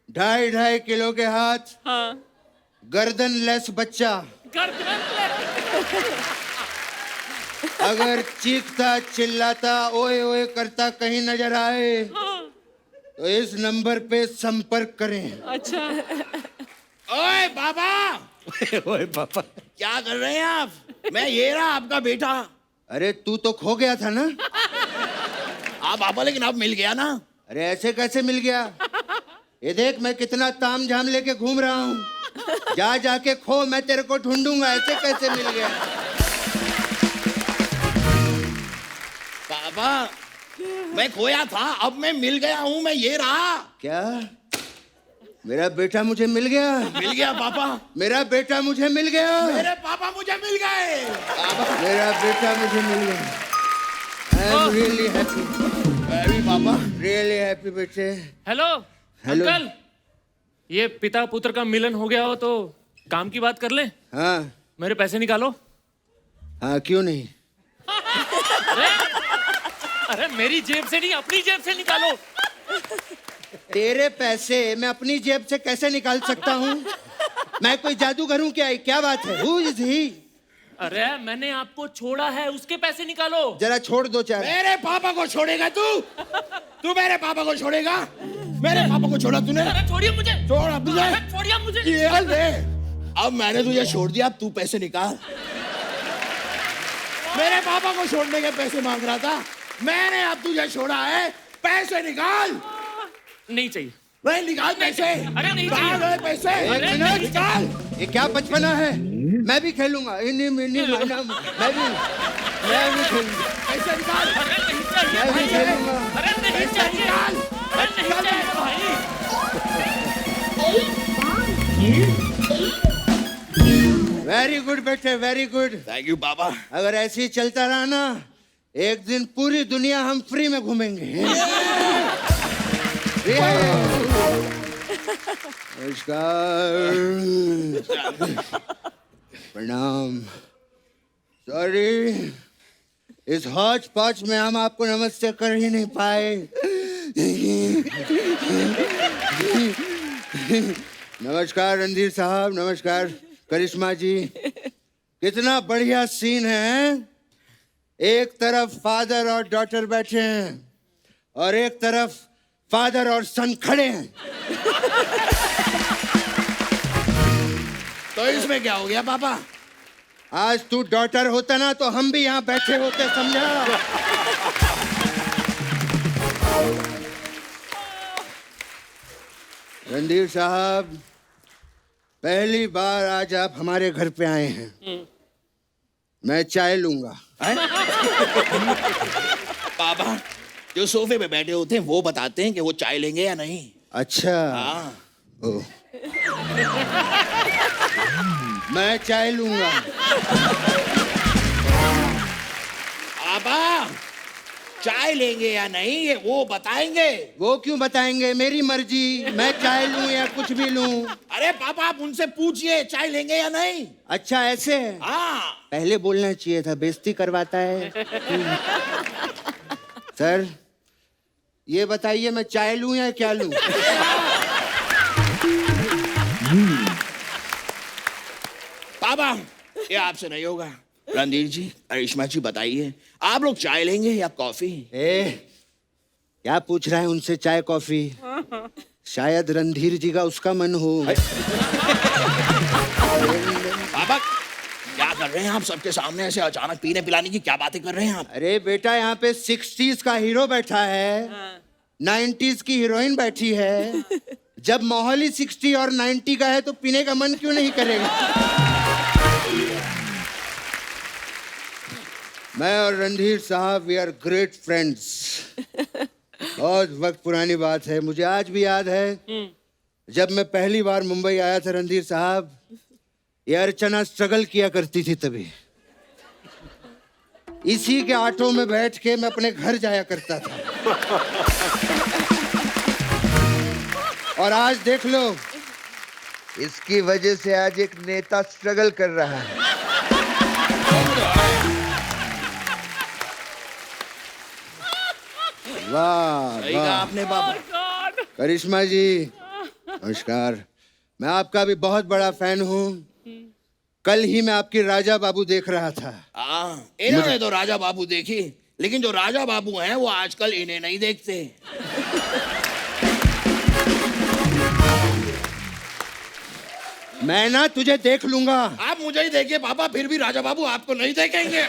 2.5 किलो के हाथ, गर्दन लेस बच्चा। अगर चीखता चिल्लाता ओए ओए करता कहीं नजर आए तो इस नंबर पे संपर्क करें। अच्छा। ओए बाबा, ओए पापा, क्या कर रहे हैं आप? मैं ये रहा आपका बेटा। अरे तू तो खो गया था ना। आप पापा, लेकिन अब मिल गया ना। अरे ऐसे कैसे मिल गया? ये देख मैं कितना ताम झाम लेके घूम रहा हूँ। जा जाके खो, मैं तेरे को ढूंढूंगा। ऐसे कैसे मिल गया? पापा, मैं खोया था, अब मैं मिल गया हूँ, मैं ये रहा। क्या? मेरा बेटा मुझे मिल गया? मिल गया पापा। मेरा बेटा मुझे मिल गया। मेरे पापा मुझे मिल गए। मेरा बेटा मुझे मिल गया। I am really happy. अरे पापा, रियली हैप्पी बेटे। Hello hello. अंकल, ये पिता पुत्र का मिलन हो गया हो तो काम की बात कर ले। हाँ मेरे पैसे निकालो। हाँ, क्यों नहीं? अरे मेरी जेब से नहीं, अपनी जेब से निकालो। तेरे पैसे मैं अपनी जेब से कैसे निकाल सकता हूँ? मैं कोई जादूगर हूँ क्या? क्या बात है? Who is he? अरे मैंने आपको छोड़ा है, उसके पैसे निकालो। जरा छोड़ दो चार। मेरे पापा को छोड़ेगा तू? तू मेरे पापा को छोड़ेगा? मेरे पापा को छोड़ा तूने? अरे छोड़िए मुझे, छोड़ अब तुझे। अरे छोड़िए मुझे। ये ले, अब मैंने तुझे छोड़ दिया, अब तू पैसे निकाल। मेरे पापा को छोड़ने के पैसे मांग रहा था, मैंने अब तुझे छोड़ा है, पैसे निकाल। नहीं चाहिए। नहीं निकाल पैसे। अरे नहीं निकाल चाहिए। पैसे। अरे नहीं। निकाल। ये क्या बचपना है? मैं भी खेलूंगा, इन्हीं मिनी माना, मैं भी खेलूंगा, पैसे निकाल। अरे नहीं चाहिए मैं भी भाई। खेलूंगा। अरे नहीं पैसे चाहिए। निकाल। अरे नहीं चाहिए भाई। वेरी गुड बेटे, वेरी गुड। थैंक यू पापा। अगर ऐसे ही चलता रहा ना, एक दिन पूरी दुनिया हम फ्री में घूमेंगे। नमस्कार, प्रणाम। सॉरी, इस हौच पौच में हम आपको नमस्ते कर ही नहीं पाए। नमस्कार रणधीर साहब, नमस्कार करिश्मा जी। कितना बढ़िया सीन है। एक तरफ फादर और डॉटर बैठे हैं और एक तरफ फादर और सन खड़े हैं। तो इसमें क्या हो गया पापा? आज तू डॉटर होता ना तो हम भी यहाँ बैठे होते, समझा? रणधीर साहब, पहली बार आज आप हमारे घर पे आए हैं। मैं चाय लूंगा। पापा, जो सोफे पे बैठे होते हैं वो बताते हैं कि वो चाय लेंगे या नहीं। अच्छा। हाँ। ओ। मैं चाय लूंगा। पापा, चाय लेंगे या नहीं ये वो बताएंगे। वो क्यों बताएंगे? मेरी मर्जी, मैं चाय लूं या कुछ भी लूं। अरे पापा, आप उनसे पूछिए चाय लेंगे या नहीं। अच्छा ऐसे है? हाँ। पहले बोलना चाहिए था, बेइज्जती करवाता है। सर, ये बताइए मैं चाय लूं या क्या लूं? पापा, ये आपसे नहीं होगा। रणधीर जी, करिश्मा जी, बताइए आप लोग चाय लेंगे या कॉफी? क्या पूछ रहा है उनसे चाय कॉफी? शायद रणधीर जी का उसका मन हो। पापा, क्या कर रहे हैं आप? सबके सामने ऐसे अचानक पीने पिलाने की क्या बातें कर रहे हैं आप? अरे बेटा, यहाँ पे 60s का हीरो बैठा है, 90s की हीरोइन बैठी है। जब माहौल ही 60 और 90 का है तो पीने का मन क्यों नहीं करेगा? मैं और रणधीर साहब, वी आर ग्रेट फ्रेंड्स। बहुत वक्त पुरानी बात है, मुझे आज भी याद है जब मैं पहली बार मुंबई आया था रणधीर साहब, ये अर्चना स्ट्रगल किया करती थी तभी। इसी के ऑटो में बैठ के मैं अपने घर जाया करता था। और आज देख लो, इसकी वजह से आज एक नेता स्ट्रगल कर रहा है। वाह सही कहा वाह। आपने पापा। करिश्मा जी, नमस्कार। मैं आपका भी बहुत बड़ा फैन हूँ। कल ही मैं आपकी राजा बाबू देख रहा था। हाँ, इन्होंने तो राजा बाबू देखी, लेकिन जो राजा बाबू हैं वो आजकल इन्हें नहीं देखते। मैं ना तुझे देख लूंगा। आप मुझे ही देखिए पापा, फिर भी राजा बाबू आपको नहीं देखेंगे।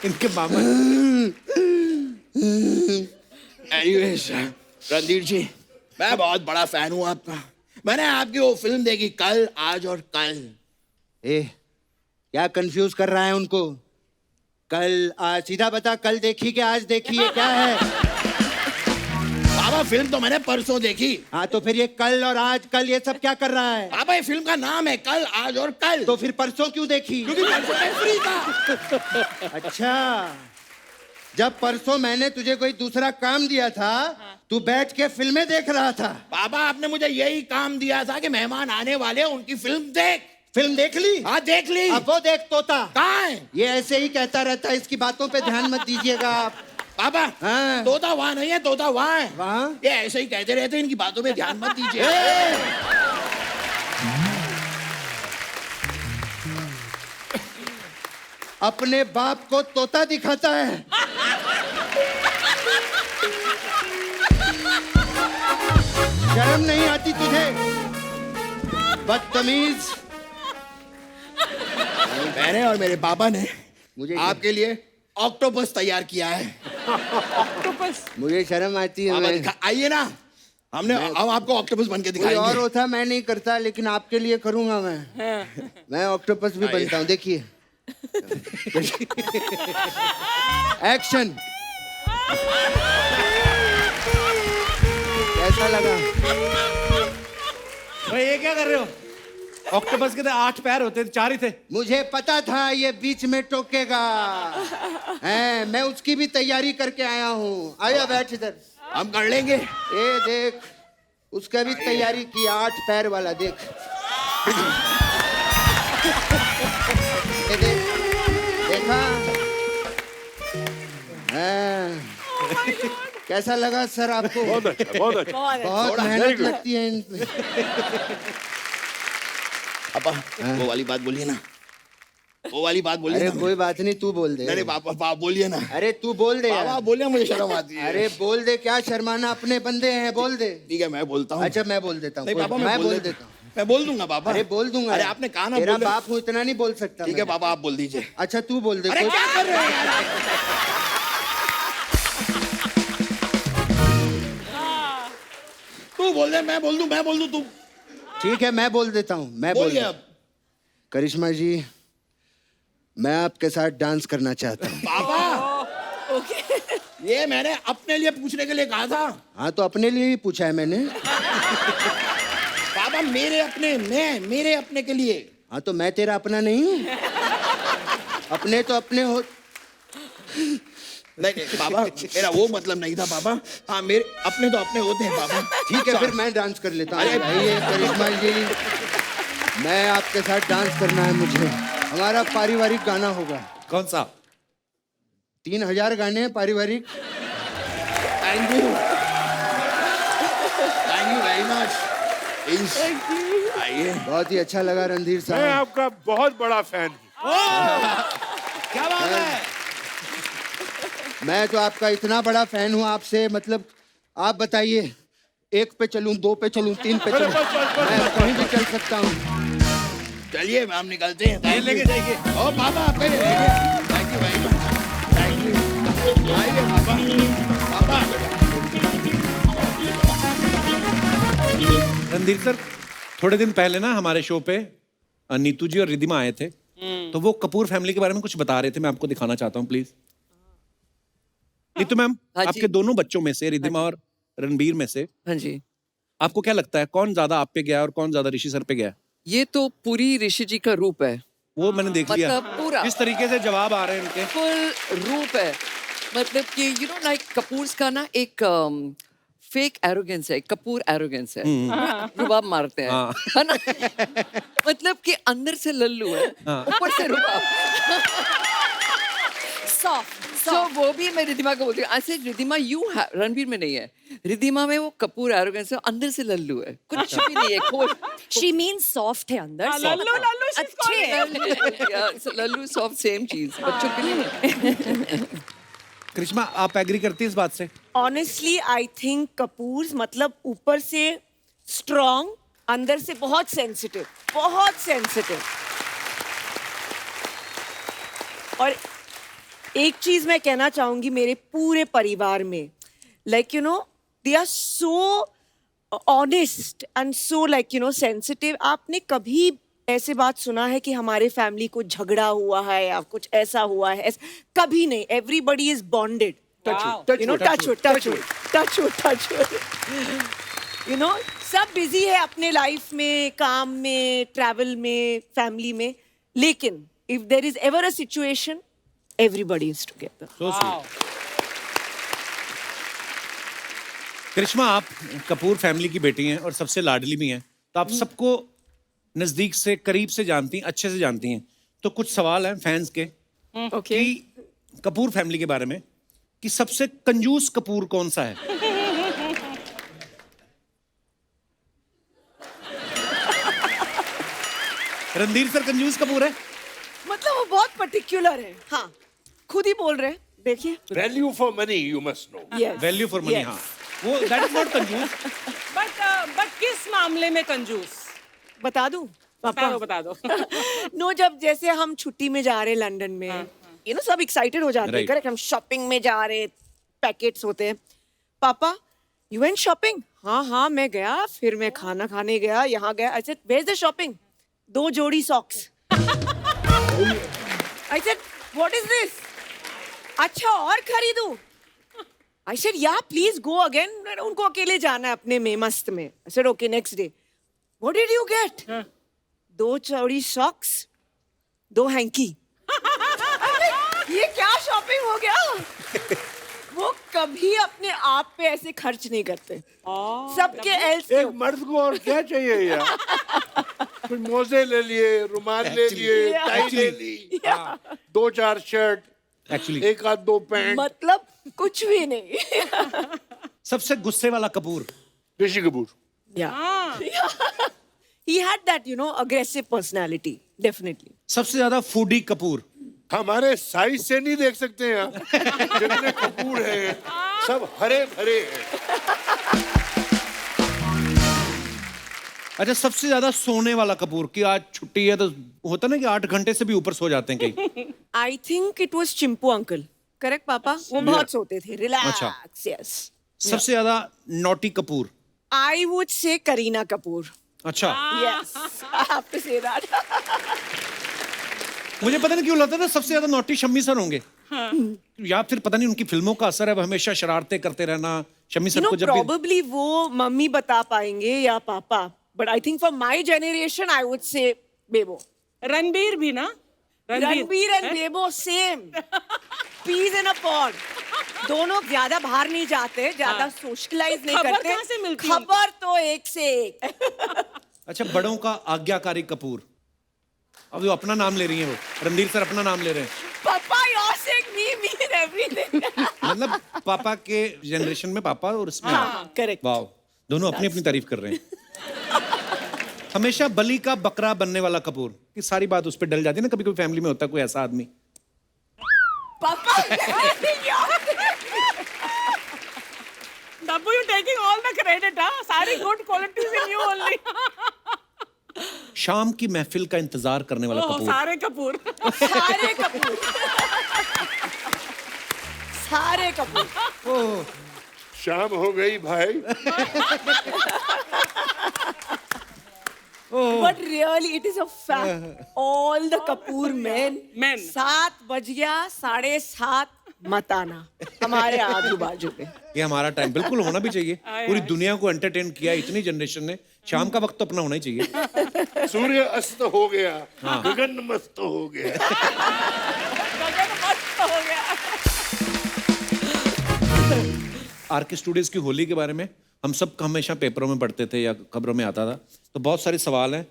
इनके मामा। एनीवेज, रणधीर जी, मैं बहुत बड़ा फैन हूँ आपका। मैंने आपकी वो फिल्म देखी, कल, आज और कल। क्या कंफ्यूज कर रहा है उनको? कल आज, सीधा बता, कल देखी कि आज देखी है, क्या है? पापा, फिल्म तो मैंने परसों देखी। हाँ, तो फिर ये कल और आज कल ये सब क्या कर रहा है? पापा, ये फिल्म का नाम है कल, आज और कल। तो फिर परसों क्यों देखी? क्योंकि परसों मैं फ्री था। अच्छा, जब परसों मैंने तुझे कोई दूसरा काम दिया था, तू बैठ के फिल्में देख रहा था। पापा, आपने मुझे यही काम दिया था कि मेहमान आने वाले हैं, उनकी फिल्म देख। फिल्म देख ली? हाँ, देख ली। अब वो देख तोता। कहाँ है? ये ऐसे ही कहता रहता है, इसकी बातों पे ध्यान मत दीजिएगा आप। पापा, हाँ। तोता वहाँ नहीं है, तोता वहाँ है। वहाँ? ये ऐसे ही कहते रहते हैं, इनकी बातों पे ध्यान मत दीजिए। अपने बाप को तोता दिखाता है। शर्म नहीं आती तुझे, बदतमीज। मैंने और मेरे पापा ने मुझे आपके लिए ऑक्टोपस तैयार किया है। ऑक्टोपस। मुझे शर्म आती है। पापा मैं आइए ना, हम आपको ऑक्टोपस बन के कोई और दिखाएंगे। होता मैं नहीं करता, लेकिन आपके लिए करूंगा मैं ऑक्टोपस भी बनता हूँ। देखिए एक्शन। कैसा लगा? भाई ये क्या कर रहे हो? ऑक्टोपस के तो 8 पैर होते थे, 4 ही थे। मुझे पता था ये बीच में टोकेगा। हैं, मैं उसकी भी तैयारी करके आया हूँ। आया बैठ इधर। हम कर लेंगे। ये देख, उसका भी तैयारी की, 8 पैर वाला देख। ये देख, देखा? हैं, कैसा लगा सर आपको? बहुत अच्छा, बहुत अच्छा। बहुत मेहनत लगती है इनमें। पापा वो वाली बात बोलिए ना, वो वाली बात बोलिए अरे ना। कोई बात नहीं, तू बोल दे। अरे पापा बोलिए ना। अरे तू बोल दे यार। पापा बोलिए, मुझे शर्म आती है। अरे बोल दे, क्या शर्माना, अपने बंदे हैं, बोल दे। ठीक है मैं बोलता हूँ। अच्छा मैं बोल देता हूँ। नहीं पापा मैं बोल देता हूँ। मैं बोल दूंगा पापा। अरे बोल दूंगा। अरे आपने कहा ना तेरा बोल। बाप हूँ, इतना नहीं बोल सकता। ठीक है मैं। पापा आप बोल दीजिए। अच्छा तू बोल दे। अरे कोई- क्या कर रहे हो यार? तू बोल दे, मैं बोल दूं तू ठीक है मैं बोल देता हूँ। मैं बोल बोलिए देता अब। हूँ। करिश्मा जी, मैं आपके साथ डांस करना चाहता हूँ। पापा ये मैंने अपने लिए पूछने के लिए कहा था। हाँ तो अपने लिए ही पूछा है मैंने। पापा मेरे अपने के लिए। हाँ तो मैं तेरा अपना नहीं हूँ? अपने तो अपने हो। नहीं पापा, मेरा वो मतलब नहीं था पापा। हाँ मेरे अपने तो अपने होते हैं पापा। ठीक है फिर मैं डांस कर लेता हूँ। अरे भाई ये करिश्मा जी, मैं आपके साथ डांस करना है मुझे। हमारा पारिवारिक गाना होगा। कौन सा? 3000 गाने हैं पारिवारिक। Thank you very much. आइए। बहुत ही अच्छा लगा रणधीर मैं साहब। आपका बहुत बड़ा फैन हूँ। क्या बात है? मैं तो आपका इतना बड़ा फैन हूँ आपसे, मतलब आप बताइए, 1 पे चलूं, 2 पे चलूं, 3 पे चलूं, मैं कहीं भी चल सकता हूँ। चलिए हम निकलते हैं। Thank लेके you। जाइए। ओ पापा आपके लिए लेके। Thank you very much. Thank you. आइए पापा। पापा रणधीर सर, थोड़े दिन पहले ना हमारे शो पे नीतू जी और रिद्धिमा आए थे, तो वो कपूर फैमिली के बारे में कुछ बता रहे थे। मैं आपको दिखाना चाहता हूँ प्लीज। नीतू मैम, हाँ जी। आपके दोनों बच्चों में से, रिद्धिमा और रणबीर में से, हाँ जी, आपको क्या लगता है कौन ज्यादा आप पे गया और कौन ज्यादा ऋषि सर पे गया? ये तो पूरी ऋषि जी का रूप है, वो मैंने देख लिया। मतलब पूरा। इस तरीके से जवाब आ रहे हैं इनके। फुल रूप है। मतलब कि यू नो लाइक कपूर्स का ना एक फेक एरोगेंस है, कपूर एरोगेंस है, रुबाब मारते हैं, हाँ। है ना? मतलब कि अंदर से लल्लू है, ऊपर से रुबाब। सो वो भी मैं रिद्धिमा को बोलती हूँ, ऐसे रिद्धिमा रणबीर में नहीं है, रिद्धिमा में वो कपूर एरोगेंस है, अंदर से लल्लू है, कुछ भी नहीं है, खोल। शी मीन्स सॉफ्ट है अंदर। Lallu Lallu she's calling. Lallu soft same चीज बच्चों के लिए। करिश्मा, आप एग्री करती है इस बात से? ऑनेस्टली आई थिंक कपूर्स मतलब ऊपर से स्ट्रॉन्ग, अंदर से बहुत सेंसिटिव, बहुत सेंसिटिव। और एक चीज मैं कहना चाहूंगी मेरे पूरे परिवार में, like you know they are so honest and so like you know sensitive. आपने कभी ऐसे बात सुना है कि हमारे फैमिली को झगड़ा हुआ है या कुछ ऐसा हुआ है? कभी नहीं। Everybody is bonded. You know touch you know सब बिजी है अपने लाइफ में, काम में, ट्रैवल में, फैमिली में, लेकिन if there is ever a situation everybody is together. So sweet. Karisma, आप कपूर फैमिली की बेटी हैं और सबसे लाडली भी हैं, तो आप सबको नजदीक से, करीब से जानती हैं, अच्छे से जानती हैं। तो कुछ सवाल हैं फैंस के कि कपूर फैमिली के बारे में, कि सबसे कंजूस कपूर कौन सा है? रणधीर सर कंजूस कपूर है? मतलब वो बहुत पर्टिकुलर है। हाँ, खुद ही बोल रहे हैं, देखिए। Value for money you must know. Yes. Value for money, Yes. हाँ, वो दैट इज नॉट कंजूस। बट किस मामले में कंजूस? बता दूं बता दो। नो, जब जैसे हम छुट्टी में जा रहे लंदन में, यू नो सब एक्साइटेड हो जाते हैं, Right. करेक्ट, हम शॉपिंग में जा रहे, पैकेट्स होते हैं, पापा यू वेंट शॉपिंग? हाँ हाँ मैं गया, फिर मैं खाना खाने गया, यहाँ गया। I said where is the shopping? 2 जोड़ी socks. I said what is this? अच्छा और खरीदूं? I said ya please go again, उनको अकेले जाना है अपने में मस्त में। I said okay next day, what did you get? 2 जोड़ी सॉक्स, 2 हैंकी। ये क्या शॉपिंग हो गया? वो कभी अपने आप पे ऐसे खर्च नहीं करते, सबके एल्स एक मर्द को और क्या चाहिए यार? कुछ मोजे ले लिए, रुमाल ले लिए, टाई ले ली, 2-4 शर्ट, एक्चुअली एक आध 2 पैंट। मतलब कुछ भी नहीं। सबसे गुस्से वाला Kapoor? Rishi Kapoor. He had that, you know, aggressive personality, definitely. सबसे ज्यादा फूडी कपूर? हमारे साइज से नहीं देख सकते हैं आप, जितने कपूर हैं सब हरे भरे हैं। अच्छा, सबसे ज्यादा सोने वाला कपूर? कि आज छुट्टी है तो होता ना कि 8 घंटे से भी ऊपर सो जाते हैं कई। I think it was Chimpu uncle, correct पापा? वो बहुत सोते थे, अच्छा। Relax, yes. सबसे ज्यादा naughty Kapoor? I would say Kareena Kapoor. अच्छा, Yes, I have to say that. मुझे पता नहीं क्यों लगता था सबसे ज्यादा नॉटी शम्मी सर होंगे। या फिर पता नहीं उनकी फिल्मों का असर है, वो हमेशा शरारतें करते रहना। शम्मी You सर know, को जब भी probably वो मम्मी बता पाएंगे या पापा, but I think for my generation, I would say बेबो। रणबीर भी ना? Ranbir and Bebo same, peas in a pod. दोनों ज्यादा बाहर नहीं जाते, ज्यादा सोशलाइज नहीं खबर करते। कहाँ से मिलती है? खबर तो एक से एक। अच्छा, बड़ों का आज्ञाकारी कपूर? अब वो अपना नाम ले रही हैं, वो रणधीर सर अपना नाम ले रहे हैं। पापा you're saying me and everything. मतलब पापा के जनरेशन में पापा और इसमें आप। करेक्ट। वाह, दोनों अपनी अपनी तारीफ कर रहे हैं। हमेशा बलि का बकरा बनने वाला कपूर? कि सारी बात उस पर डल जाती है ना, कभी कोई फैमिली में होता है कोई ऐसा आदमी। पापा Dabbu, you taking all the credit, huh? सारी good qualities in you only. शाम की महफिल का इंतजार करने वाला ओह, कपूर? सारे कपूर। सारे कपूर, सारे कपूर। शाम हो गई भाई। But really, it is a fact. All the Kapoor men. 7 बज गया, 7:30 मत आना हमारे आजू बाजू पे। ये हमारा टाइम बिल्कुल होना भी चाहिए। पूरी दुनिया को एंटरटेन किया इतनी जनरेशन ने, शाम का वक्त तो अपना होना ही चाहिए। सूर्य अस्त हो गया, गगन मस्त हो गया। आर के स्टूडियोज की होली के बारे में हम सब हमेशा पेपरों में पढ़ते थे या खबरों में आता था, तो बहुत सारे सवाल हैं।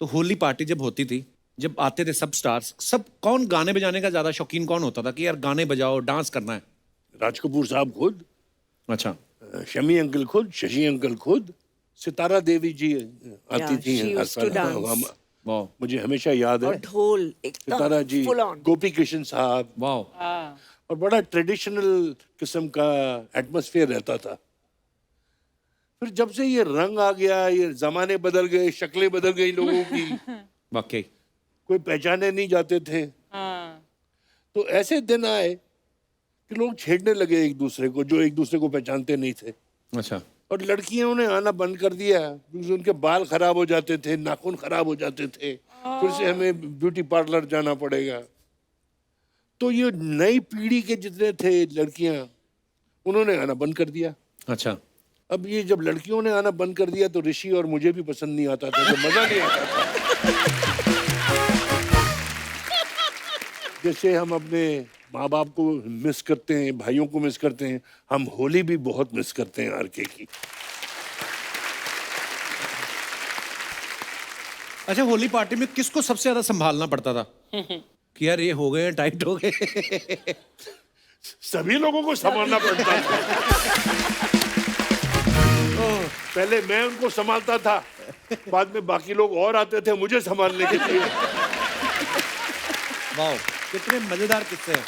तो होली पार्टी जब होती थी, जब आते थे सब स्टार्स, सब कौन गाने बजाने का ज्यादा शौकीन कौन होता था कि यार गाने बजाओ, डांस करना है? राज कपूर साहब खुद, अच्छा, शमी अंकल खुद, शशि अंकल खुद, सितारा देवी जी आती थी she हर used to साल। dance. वाह मुझे हमेशा याद और है ढोल सितारा जी, एकदम full on. गोपी कृष्ण साहब, वाह। और बड़ा ट्रेडिशनल किस्म का एटमॉस्फेयर रहता था। फिर जब से ये रंग आ गया, ये जमाने बदल गए, शक्लें बदल गई लोगों की, वाकई कोई पहचाने नहीं जाते थे। तो ऐसे दिन आए कि लोग छेड़ने लगे एक दूसरे को, जो एक दूसरे को पहचानते नहीं थे। अच्छा, और लड़कियों ने आना बंद कर दिया क्योंकि उनके बाल खराब हो जाते थे, नाखून खराब हो जाते थे, फिर से हमें ब्यूटी पार्लर जाना पड़ेगा। तो ये नई पीढ़ी के जितने थे लड़कियां, उन्होंने आना बंद कर दिया। अच्छा, अब ये जब लड़कियों ने आना बंद कर दिया तो ऋषि और मुझे भी पसंद नहीं आता था, तो मजा नहीं आता था। जैसे हम अपने माँ बाप को मिस करते हैं, भाइयों को मिस करते हैं, हम होली भी बहुत मिस करते हैं आरके की। अच्छा, होली पार्टी में किसको सबसे ज्यादा संभालना पड़ता था कि यार ये हो गए, टाइट हो गए? सभी लोगों को संभालना पड़ता था। पहले मैं उनको संभालता था, बाद में बाकी लोग और आते थे मुझे संभालने के लिए। वाह, कितने मजेदार किस्से हैं।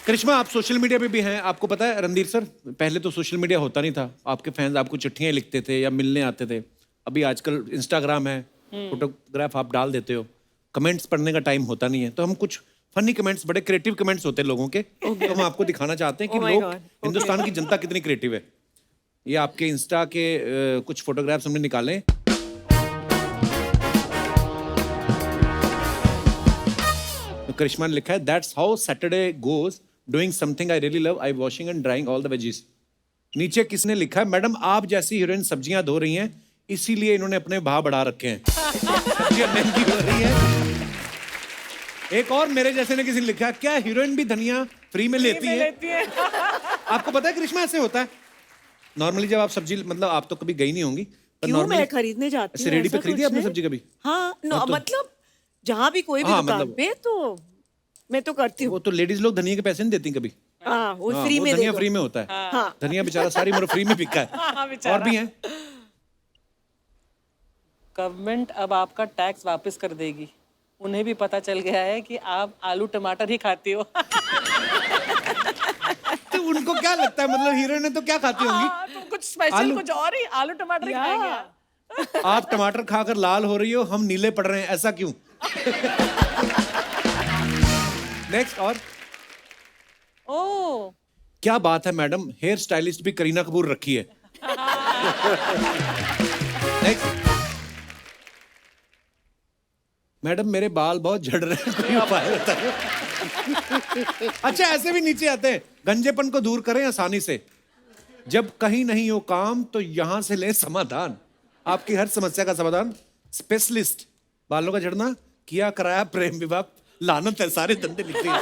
करिश्मा, आप सोशल मीडिया पे भी हैं, आपको पता है रणधीर सर, पहले तो सोशल मीडिया होता नहीं था, आपके फैंस आपको चिट्ठियां लिखते थे या मिलने आते थे। अभी आजकल इंस्टाग्राम है, फोटोग्राफ आप डाल देते हो, कमेंट्स पढ़ने का टाइम होता नहीं है, तो हम कुछ फनी कमेंट्स, बड़े क्रिएटिव कमेंट्स होते हैं लोगों के, तो हम आपको दिखाना चाहते हैं कि Oh my लोग, God. हिंदुस्तान की जनता कितनी क्रिएटिव है। ये आपके इंस्टा के कुछ फोटोग्राफ्स हमने निकाले। तो करिश्मा ने लिखा है, that's how Saturday goes, doing something I really love, I washing and drawing all the veggies. नीचे किसने लिखा है, मैडम आप जैसी हीरोइन सब्जियां धो रही हैं, इसीलिए इन्होंने अपने भाव बढ़ा रखे हैं, सब्जियां महंगी हो रही हैं। एक और मेरे जैसे ने किसी ने लिखा, क्या हीरोइन भी धनिया फ्री में लेती है? आपको पता है करिश्मा ऐसे होता है नॉर्मली, जब आप सब्जी, मतलब आप तो कभी गई नहीं होंगी, पर क्यों, normally- मैं खरीदने जाती ऐसे हूँ, रेडी पे ऐसा खरीदी कुछ आपने नहीं। सब्जी कभी? हाँ, नो, हाँ, तो- मतलब जहाँ भी कोई भी हाँ, दुकान मतलब- पे, तो मैं तो करती हूँ। वो तो लेडीज लोग धनिया के पैसे नहीं देती कभी। हाँ, वो हाँ, फ्री वो में दे धनिया दो। फ्री में होता है। हाँ। धनिया बेचारा सारी उम्र फ्री में बिका है। हाँ, बेचारा। और भी हैं। गवर्नमेंट अब आपका टैक्स वापस कर देगी, उन्हें भी पता चल गया है कि आप आलू टमाटर ही खाती हो। तो उनको क्या लगता है, मतलब हीरोइन तो क्या खाती होंगी? हाँ, तो कुछ स्पेशल, आलू- कुछ और ही, आलू टमाटर ही खाएंगे। आप टमाटर खाकर लाल हो रही हो, हम नीले पड़ रहे हैं, ऐसा क्यों? नेक्स्ट। और ओ, क्या बात है मैडम, हेयर स्टाइलिस्ट भी करीना कपूर रखी है। नेक्स्ट। मैडम मेरे बाल बहुत झड़ रहे हैं, कोई उपाय बताओ। अच्छा, ऐसे भी नीचे आते हैं, गंजेपन को दूर करें आसानी से, जब कहीं नहीं हो काम तो यहां से ले समाधान, आपकी हर समस्या का समाधान स्पेशलिस्ट। बालों का झड़ना, किया कराया प्रेम विवाह, लानत है, सारे धंधे लिखते हैं।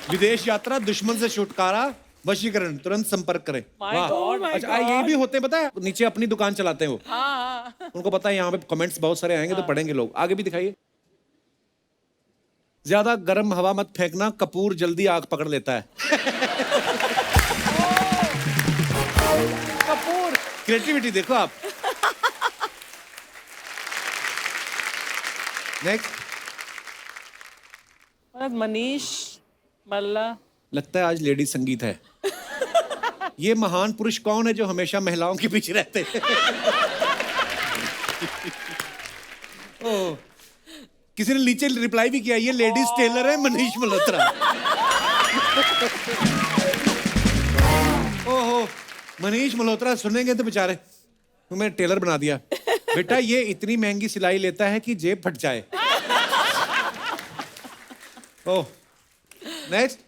विदेश यात्रा, दुश्मन से छुटकारा, वशीकरण, तुरंत संपर्क करें। वाह, अच्छा ये भी होते हैं, पता है, नीचे अपनी दुकान चलाते हैं वो। उनको पता है यहाँ पे कमेंट्स बहुत सारे आएंगे, तो पढ़ेंगे लोग। आगे भी दिखाइए। ज्यादा गर्म हवा मत फेंकना, कपूर जल्दी आग पकड़ लेता है। कपूर। क्रिएटिविटी देखो आप। नेक्स्ट। मनीष मल्ला, लगता है आज लेडी संगीत है। ये महान पुरुष कौन है जो हमेशा महिलाओं के पीछे रहते हैं? ओह, किसी ने नीचे रिप्लाई भी किया, ये लेडीज टेलर है मनीष मल्होत्रा। ओहो, मनीष मल्होत्रा सुनेंगे तो बेचारे, तुम्हें टेलर बना दिया। बेटा ये इतनी महंगी सिलाई लेता है कि जेब फट जाए। ओह, नेक्स्ट।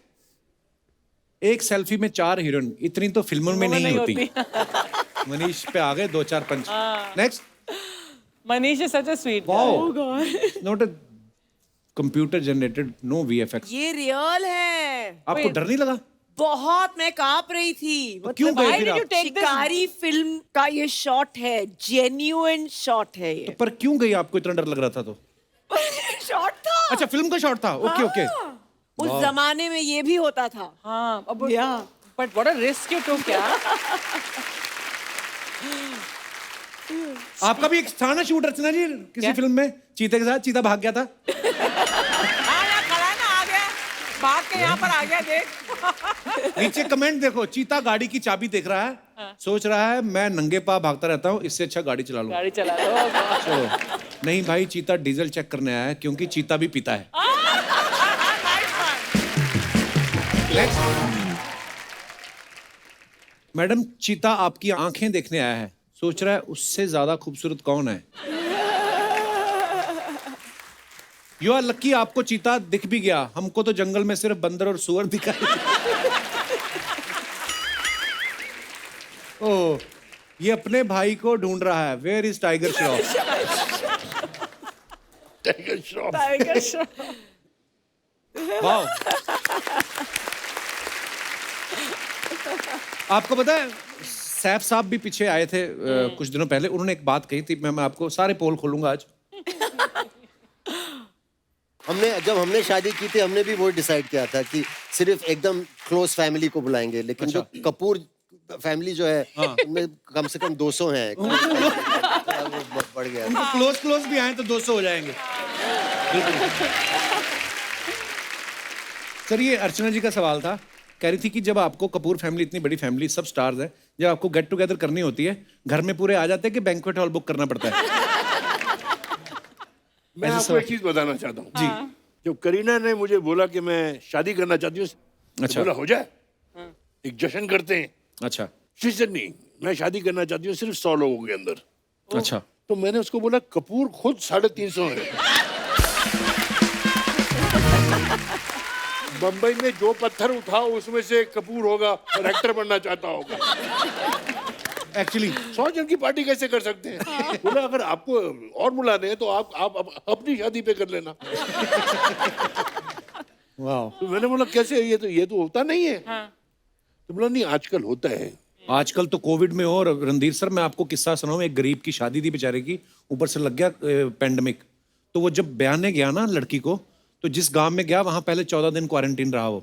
एक सेल्फी में 4 हीरोइन, इतनी तो फिल्मों में नहीं होती। मनीष पे आ गए 2-4 punch. Next. Manish is such a sweet. Wow, not a computer generated, no VFX. ये रियल है। आपको डर नहीं लगा? बहुत, मैं कांप रही थी। तो क्यों गए फिर आप? शिकारी फिल्म का ये शॉट है, जेन्युइन शॉट है ये। पर क्यों गई, आपको इतना डर लग रहा था तो? शॉट था। अच्छा, फिल्म का शॉट था। Okay okay. उस जमाने में ये भी होता था। हाँ, अब या but what a risk you took यार। आपका भी एक था ना शूट, रचना जी, किसी फिल्म में चीते के साथ, चीता भाग गया था। हाँ, यहाँ खड़ा है ना, आ गया, भाग के यहाँ पर आ गया, देख। नीचे कमेंट देखो, चीता गाड़ी की चाबी देख रहा है, सोच रहा है मैं नंगे पाँव भागता रहता हूँ, इससे अच्छा गाड़ी चला लूं। गाड़ी चला लो। चलो, नहीं भाई, चीता डीजल चेक करने आया है, क्योंकि चीता भी पीता है। नेक्स्ट। मैडम, चीता आपकी आंखें देखने आया है, सोच रहा है उससे ज्यादा खूबसूरत कौन है। यू आर लकी, आपको चीता दिख भी गया, हमको तो जंगल में सिर्फ बंदर और सुअर दिखाई। ओह, ये अपने भाई को ढूंढ रहा है, where is Tiger Shroff? Tiger Shroff. Tiger Shroff. Wow. आपको पता है, सैफ साहब भी पीछे आए थे कुछ दिनों पहले, उन्होंने एक बात कही थी, मैं आपको सारे पोल खोलूंगा आज। जब हमने शादी की थी, हमने भी वो डिसाइड किया था कि सिर्फ एकदम क्लोज फैमिली को बुलाएंगे, लेकिन जो कपूर फैमिली जो है उनमें कम से कम 200 हैं। वो बढ़ गया। उनको क्लोज भी आए तो 200 हो जाएंगे। सर ये अर्चना जी का सवाल था, कह रही थी कि जब आपको कपूर फैमिली, इतनी बड़ी फैमिली, सब स्टार्स है, जब आपको गेट टुगेदर करनी होती है, घर में पूरे आ जाते हैं कि बैंक्वेट हॉल बुक करना पड़ता है? मैं आपको एक चीज बताना चाहता हूँ जी। जब करीना ने मुझे बोला कि मैं शादी करना चाहती हूँ, अच्छा। बोला हो जाए, एक जश्न करते हैं। अच्छा She said, नहीं, मैं शादी करना चाहती हूँ सिर्फ 100 लोगों के अंदर। अच्छा। तो मैंने उसको बोला कपूर खुद 350 है। बम्बई में जो पत्थर उठाओ उसमें से एक कपूर होगा और एक्टर बनना चाहता होगा। एक्चुअली 100 जन की पार्टी कैसे कर सकते हैं? बोला अगर आपको और बुलाने हैं तो आप अपनी शादी पे कर लेना। वाह। तो मैंने बोला कैसे, ये तो होता नहीं है। तो बोला नहीं, आजकल होता है। आजकल तो कोविड में और रणधीर सर मैं आपको किस्सा सुनाऊं, एक गरीब की शादी थी बेचारे की, ऊपर से लग गया पेंडेमिक, तो वो जब बयाने गया ना लड़की को, तो जिस गांव में गया वहां पहले 14 दिन क्वारंटीन रहा वो।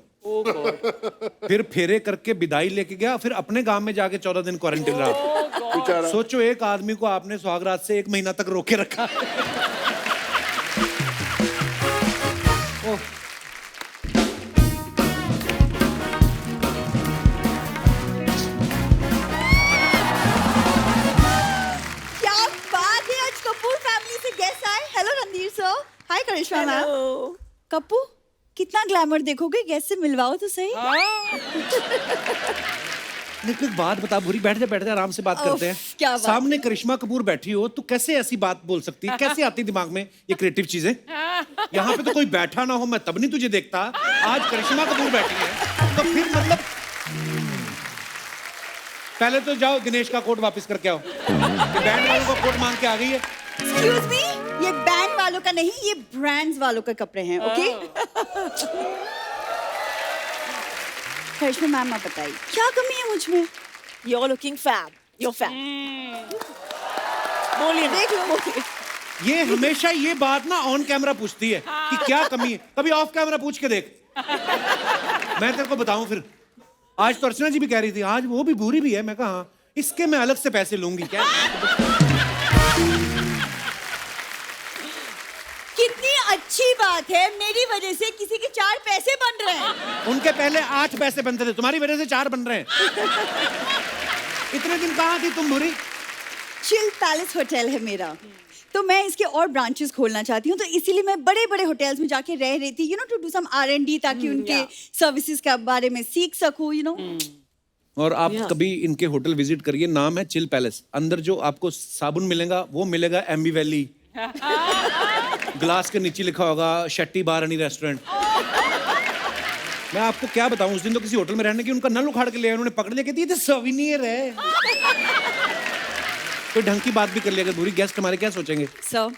फिर फेरे करके विदाई लेके गया, फिर अपने गांव में जाके 14 दिन क्वारंटीन रहा। सोचो एक आदमी को आपने सुहागरात से 1 महीना तक रोके रखा। क्या बात है, आज कपूर फैमिली से गेस्ट आए। Hello Randhir sir. Hi Karishma ma'am. Kappu कितना ग्लैमर देखोगे, गेस्ट से मिलवाओ तो सही। लेकिन एक बात बता भूरी, बैठ जा आराम से बात करते हैं। क्या बात सामने करिश्मा कपूर बैठी हो, तू कैसे ऐसी बात बोल सकती है? कैसे आती दिमाग में ये क्रिएटिव चीजें? यहाँ पे तो कोई बैठा ना हो, मैं तब नहीं तुझे देखता। आज करिश्मा कपूर बैठी है तो फिर मतलब पहले तो जाओ दिनेश का कोट वापस करके आओ। बैंड वालों का कोट मांग के आ गई है। एक्सक्यूज मी, ये बैंड वालों का नहीं, ये ब्रांड्स वालों के कपड़े हैं। ओके करिश्मा मैम, आप बताइए क्या कमी है मुझ में? You're looking fab. You're fab. बोलिए, देख लो। ये हमेशा ये बात ना ऑन कैमरा पूछती है कि क्या कमी है, कभी ऑफ कैमरा पूछ के देख। मैं तेरे को बताऊं फिर। आज तो अर्चना जी भी कह रही थी, आज वो भी भूरी भी है। मैं कहा हाँ, इसके मैं अलग से पैसे लूंगी क्या? कितनी अच्छी बात है, मेरी वजह से किसी के 4 पैसे बन रहे हैं। उनके पहले 8 पैसे बनते थे, तुम्हारी वजह से 4 बन रहे हैं। इतने दिन कहाँ थी तुम भूरी? चिल पैलेस होटल है मेरा, तो मैं इसके और ब्रांचेस खोलना चाहती हूँ, तो इसीलिए मैं बड़े बड़े होटल्स में जाके रह रही थी, you know, to do some R&D, ताकि उनके सर्विसेज के बारे में सीख सकूं, यू नो। और आप कभी इनके होटल विजिट करिए, नाम है चिल पैलेस। अंदर जो आपको साबुन मिलेगा वो मिलेगा एम्बी वैली। ग्लास के नीचे लिखा होगा शेट्टी बार एंड रेस्टोरेंट। मैं आपको क्या बताऊं, उस दिन तो किसी होटल में रहने की उनका नल उखाड़ के ले आए, उन्होंने पकड़ लिया, कहती ये तो सोविनियर है। कोई ढंग की बात भी कर लिया, अगर बुरी गेस्ट हमारे क्या सोचेंगे? सर,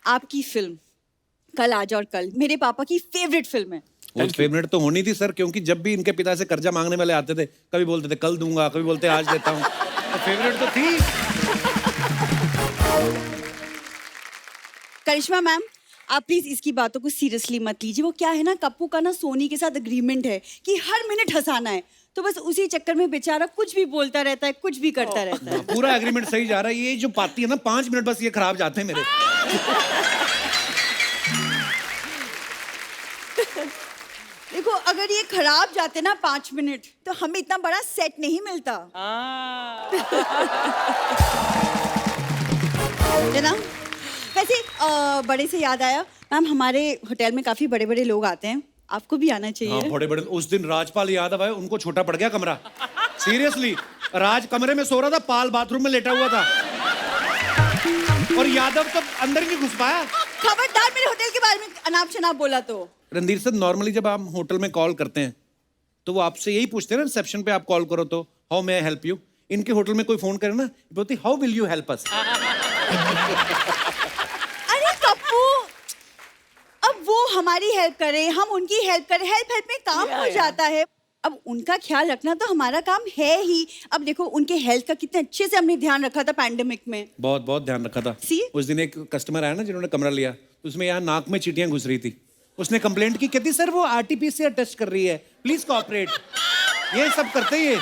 आपकी फिल्म कल आज और कल मेरे पापा की फेवरेट फिल्म है। वो फेवरेट तो होनी थी सर, क्योंकि जब भी इनके पिता से कर्जा मांगने वाले आते थे, कभी बोलते थे कल दूंगा, कभी बोलते आज देता हूँ, तो फेवरेट तो थी। करिश्मा मैम, आप प्लीज इसकी बातों को सीरियसली मत लीजिए। वो क्या है ना, कप्पू का ना सोनी के साथ एग्रीमेंट है कि हर मिनट हंसाना है, तो बस उसी चक्कर में बेचारा कुछ भी बोलता रहता है, कुछ भी करता रहता है। पूरा एग्रीमेंट सही जा रहा है। ये जो पाती है ना, 5 मिनट बस ये खराब जाते हैं मेरे। देखो, अगर ये खराब जाते ना 5 मिनट, तो हमें इतना बड़ा सेट नहीं मिलता है ना। वैसे बड़े से याद आया मैम, हमारे होटल में काफी बड़े बड़े लोग आते हैं, आपको भी आना चाहिए। हाँ, बड़े बड़े। उस दिन राजपाल यादव आए, उनको छोटा पड़ गया कमरा। सीरियसली, राज कमरे में सो रहा था, पाल बाथरूम में लेटा हुआ था, और यादव तो अंदर ही नहीं घुस पाया। खबरदार मेरे होटल के बारे में अनाप शनाप बोला तो। रणधीर सर, नॉर्मली जब आप होटल में कॉल करते हैं तो वो आपसे यही पूछते हैं ना, रिसेप्शन पे आप कॉल करो तो how may I help you. इनके होटल में कोई फोन करे ना, बोलती how will you help us. अरे कप्पू, अब वो हमारी हेल्प करे, हम उनकी हेल्प करें, हेल्प में काम हो जाता है। अब उनका ख्याल रखना तो हमारा काम है ही। अब देखो, उनके हेल्थ का कितने अच्छे से हमने ध्यान रखा था पैंडेमिक में। बहुत बहुत ध्यान रखा था। See? उस दिन एक कस्टमर आया ना, जिन्होंने कमरा लिया, तो उसमें यहाँ नाक में चींटियां घुस रही थी। उसने कंप्लेंट की, कहती सर वो RT-PCR टेस्ट कर रही है, प्लीज कोऑपरेट। ये सब करते ही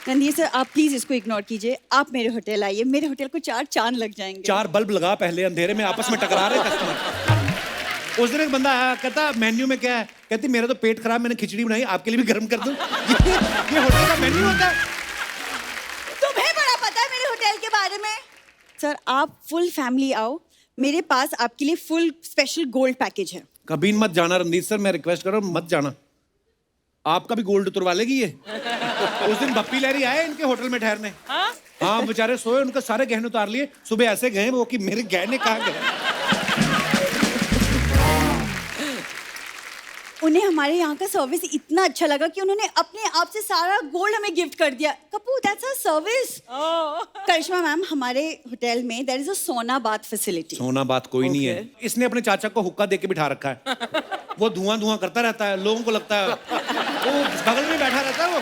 रणधीर सर आप प्लीज इसको इग्नोर कीजिए, आप मेरे होटल आइए, मेरे होटल को 4 चांद लग जाएंगे। 4 बल्ब लगा पहले, अंधेरे में आपस में टकरा रहे कस्टमर। उस दिन एक बंदा आया, कहता मेन्यू में क्या है? कहती मेरा तो पेट खराब, मैंने खिचड़ी बनाई, आपके लिए भी गर्म कर दूं। ये होटल का मेन्यू होता है? तुम्हें बड़ा पता है मेरे होटल के बारे में। सर आप फुल फैमिली आओ, मेरे पास आपके लिए फुल स्पेशल गोल्ड पैकेज है। कभी मत जाना रणदीप सर, मैं रिक्वेस्ट कर रहा हूँ, मत जाना। आपका भी गोल्ड उतरवा लेगी ये। उस दिन बप्पी लहरी आए इनके होटल में ठहरने। हाँ बेचारे सोए, उनके सारे गहने उतार लिए। सुबह ऐसे गए वो कि मेरे गहने कहाँ गए। उन्हें हमारे यहाँ का सर्विस इतना अच्छा लगा कि उन्होंने अपने आप से सारा गोल्ड हमें गिफ्ट कर दिया। Kapoor that's a service. Karisma ma'am हमारे होटल में there is a sauna bath facility. सोना बात कोई नहीं है, इसने अपने चाचा को हुक्का दे के बिठा रखा है। वो धुआं धुआं करता रहता है, लोगों को लगता है वो बगल में बैठा रहता है। वो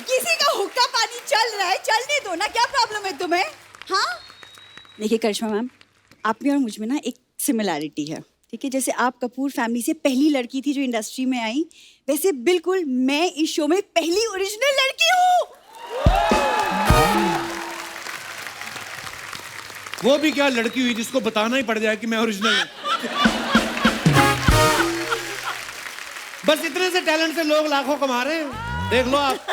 किसी का हुक्का पानी चल रहा है, चलने दो ना, क्या प्रॉब्लम है तुम्हें? हाँ देखिए करिश्मा मैम, आप में और मुझ में ना एक सिमिलैरिटी है, ठीक है? जैसे आप कपूर फैमिली से पहली लड़की थी जो इंडस्ट्री में आई, वैसे बिल्कुल मैं इस शो में पहली ओरिजिनल लड़की हूँ। वो भी क्या लड़की हुई जिसको बताना ही पड़ जाए कि मैं ओरिजिनल हूँ। बस इतने से टैलेंट से लोग लाखों कमा रहे हैं, देख लो आप।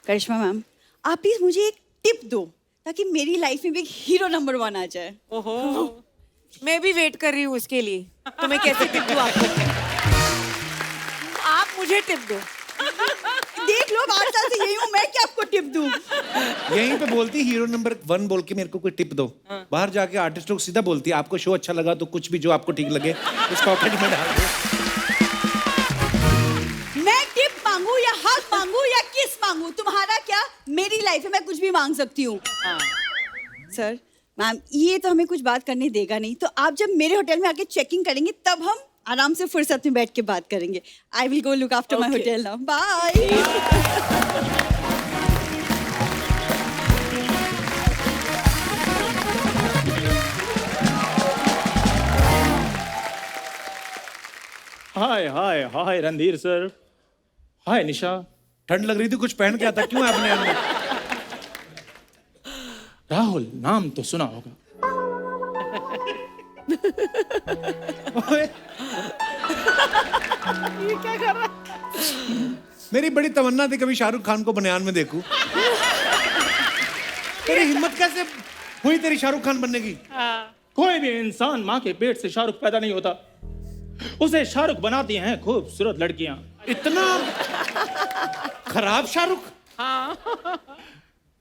करिश्मा मैम आप प्लीज मुझे एक टिप दो ताकि मेरी लाइफ में भी एक हीरो नंबर 1 आ जाए। ओहो, मैं भी वेट कर रही हूँ उसके लिए। तो मैं कैसे टिप दूँ आपको? आप मुझे टिप दो। देख लो 8 साल से यही हूँ मैं, क्या आपको टिप दूँ? यहीं पे बोलती हीरो नंबर 1 बोल के मेरे को कोई टिप दो। बाहर जाके आर्टिस्टों को सीधा बोलती है आपको शो अच्छा लगा तो कुछ भी जो आपको ठीक लगे इस पॉकेट में डाल दो। मैं टिप मांगू या हक मांगू या किस मांगू, तुम्हारा क्या? मेरी लाइफ में मैं कुछ भी मांग सकती हूँ। सर मैम ये तो हमें कुछ बात करने देगा नहीं, तो आप जब मेरे होटल में आके चेकिंग करेंगे तब हम आराम से फुर्सत में बैठ के बात करेंगे। I will go look after my hotel now, bye. Hi hi hi Randhir sir, hi Nisha. ठंड लग रही थी, कुछ पहन के आता क्यों आपने अंदर? राहुल नाम तो सुना होगा। ये क्या कर रहा है? मेरी बड़ी तमन्ना थी कभी शाहरुख खान को बनियान में देखूं। तेरी हिम्मत कैसे हुई तेरी शाहरुख खान बनने की? कोई भी इंसान माँ के पेट से शाहरुख पैदा नहीं होता, उसे शाहरुख बनाती हैं खूबसूरत लड़कियां। इतना खराब शाहरुख?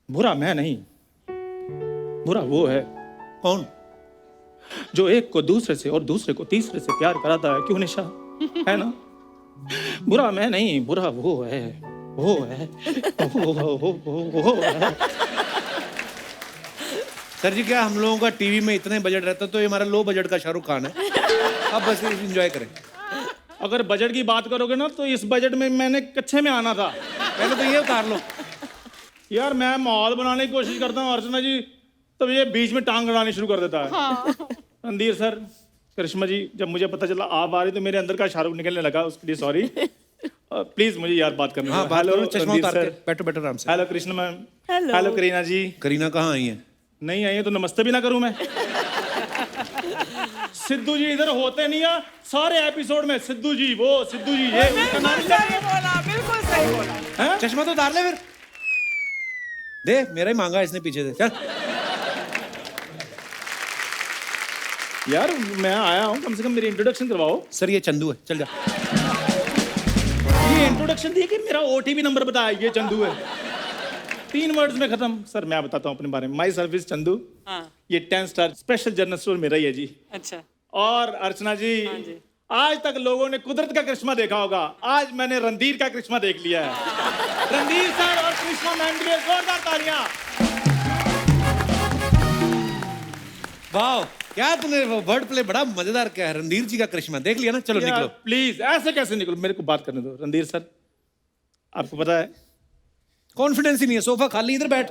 बुरा मैं नहीं, बुरा वो है। कौन? जो एक को दूसरे से और दूसरे को तीसरे से प्यार कराता है। क्यों निशा, है ना? बुरा मैं नहीं, बुरा वो है, वो है, वो है। सर जी क्या हम लोगों का टीवी में इतने बजट रहता तो ये हमारा लो बजट का शाहरुख खान है। अब बस एंजॉय करें। अगर बजट की बात करोगे ना तो इस बजट में मैंने कच्चे में आना था। पहले तो ये उतार लो। यार मैं माहौल बनाने की कोशिश करता हूँ अर्चना जी, तब ये बीच में टांग अड़ानी शुरू कर देता है। रणधीर सर, करिश्मा जी, जब मुझे पता चला आप आ रही तो मेरे अंदर का शाहरुख निकलने लगा, उसके लिए सॉरी। प्लीज मुझे यार बात करनी है। हाँ, बात करो, चश्मा उतार के बैठो बैठो आराम से। Hello Krishna ma'am. Hello Kareena ji. Kareena कहाँ आई है? नहीं आई है तो नमस्ते भी ना करूं मैं? सिद्धू जी इधर होते नहीं है सारे एपिसोड में। सिद्धू जी वो, सिद्धू जी ये। बिल्कुल सही बोला। चश्मा तो उतार ले फिर। दे, मेरा ही मांगा इसने पीछे से। चल यार मैं आया हूँ, कम से कम मेरी इंट्रोडक्शन करवाओ। सर ये चंदू है, चल जा। ये इंट्रोडक्शन दी कि मेरा ओटीपी नंबर बताया, ये चंदू है। 3 वर्ड्स में खत्म। सर मैं बताता हूँ अपने बारे में। माई सर्विस चंदू। ये 10 स्टार स्पेशल जनरल स्टोर मेरा ही है जी। अच्छा। और अर्चना जी, आज तक लोगों ने कुदरत का करिश्मा देखा होगा, आज मैंने रणधीर का करिश्मा देख लिया है। रणधीर सर और करिश्मा मैम के लिए जोरदार तालियां। वाह, क्या तूने वर्ड प्ले बड़ा मजेदार किया है। रणधीर जी का करिश्मा देख लिया ना। चलो निकलो प्लीज। ऐसे कैसे निकलो, मेरे को बात करने दो। रणधीर सर, आपको पता है कॉन्फिडेंस ही नहीं है, सोफा खाली, इधर बैठ।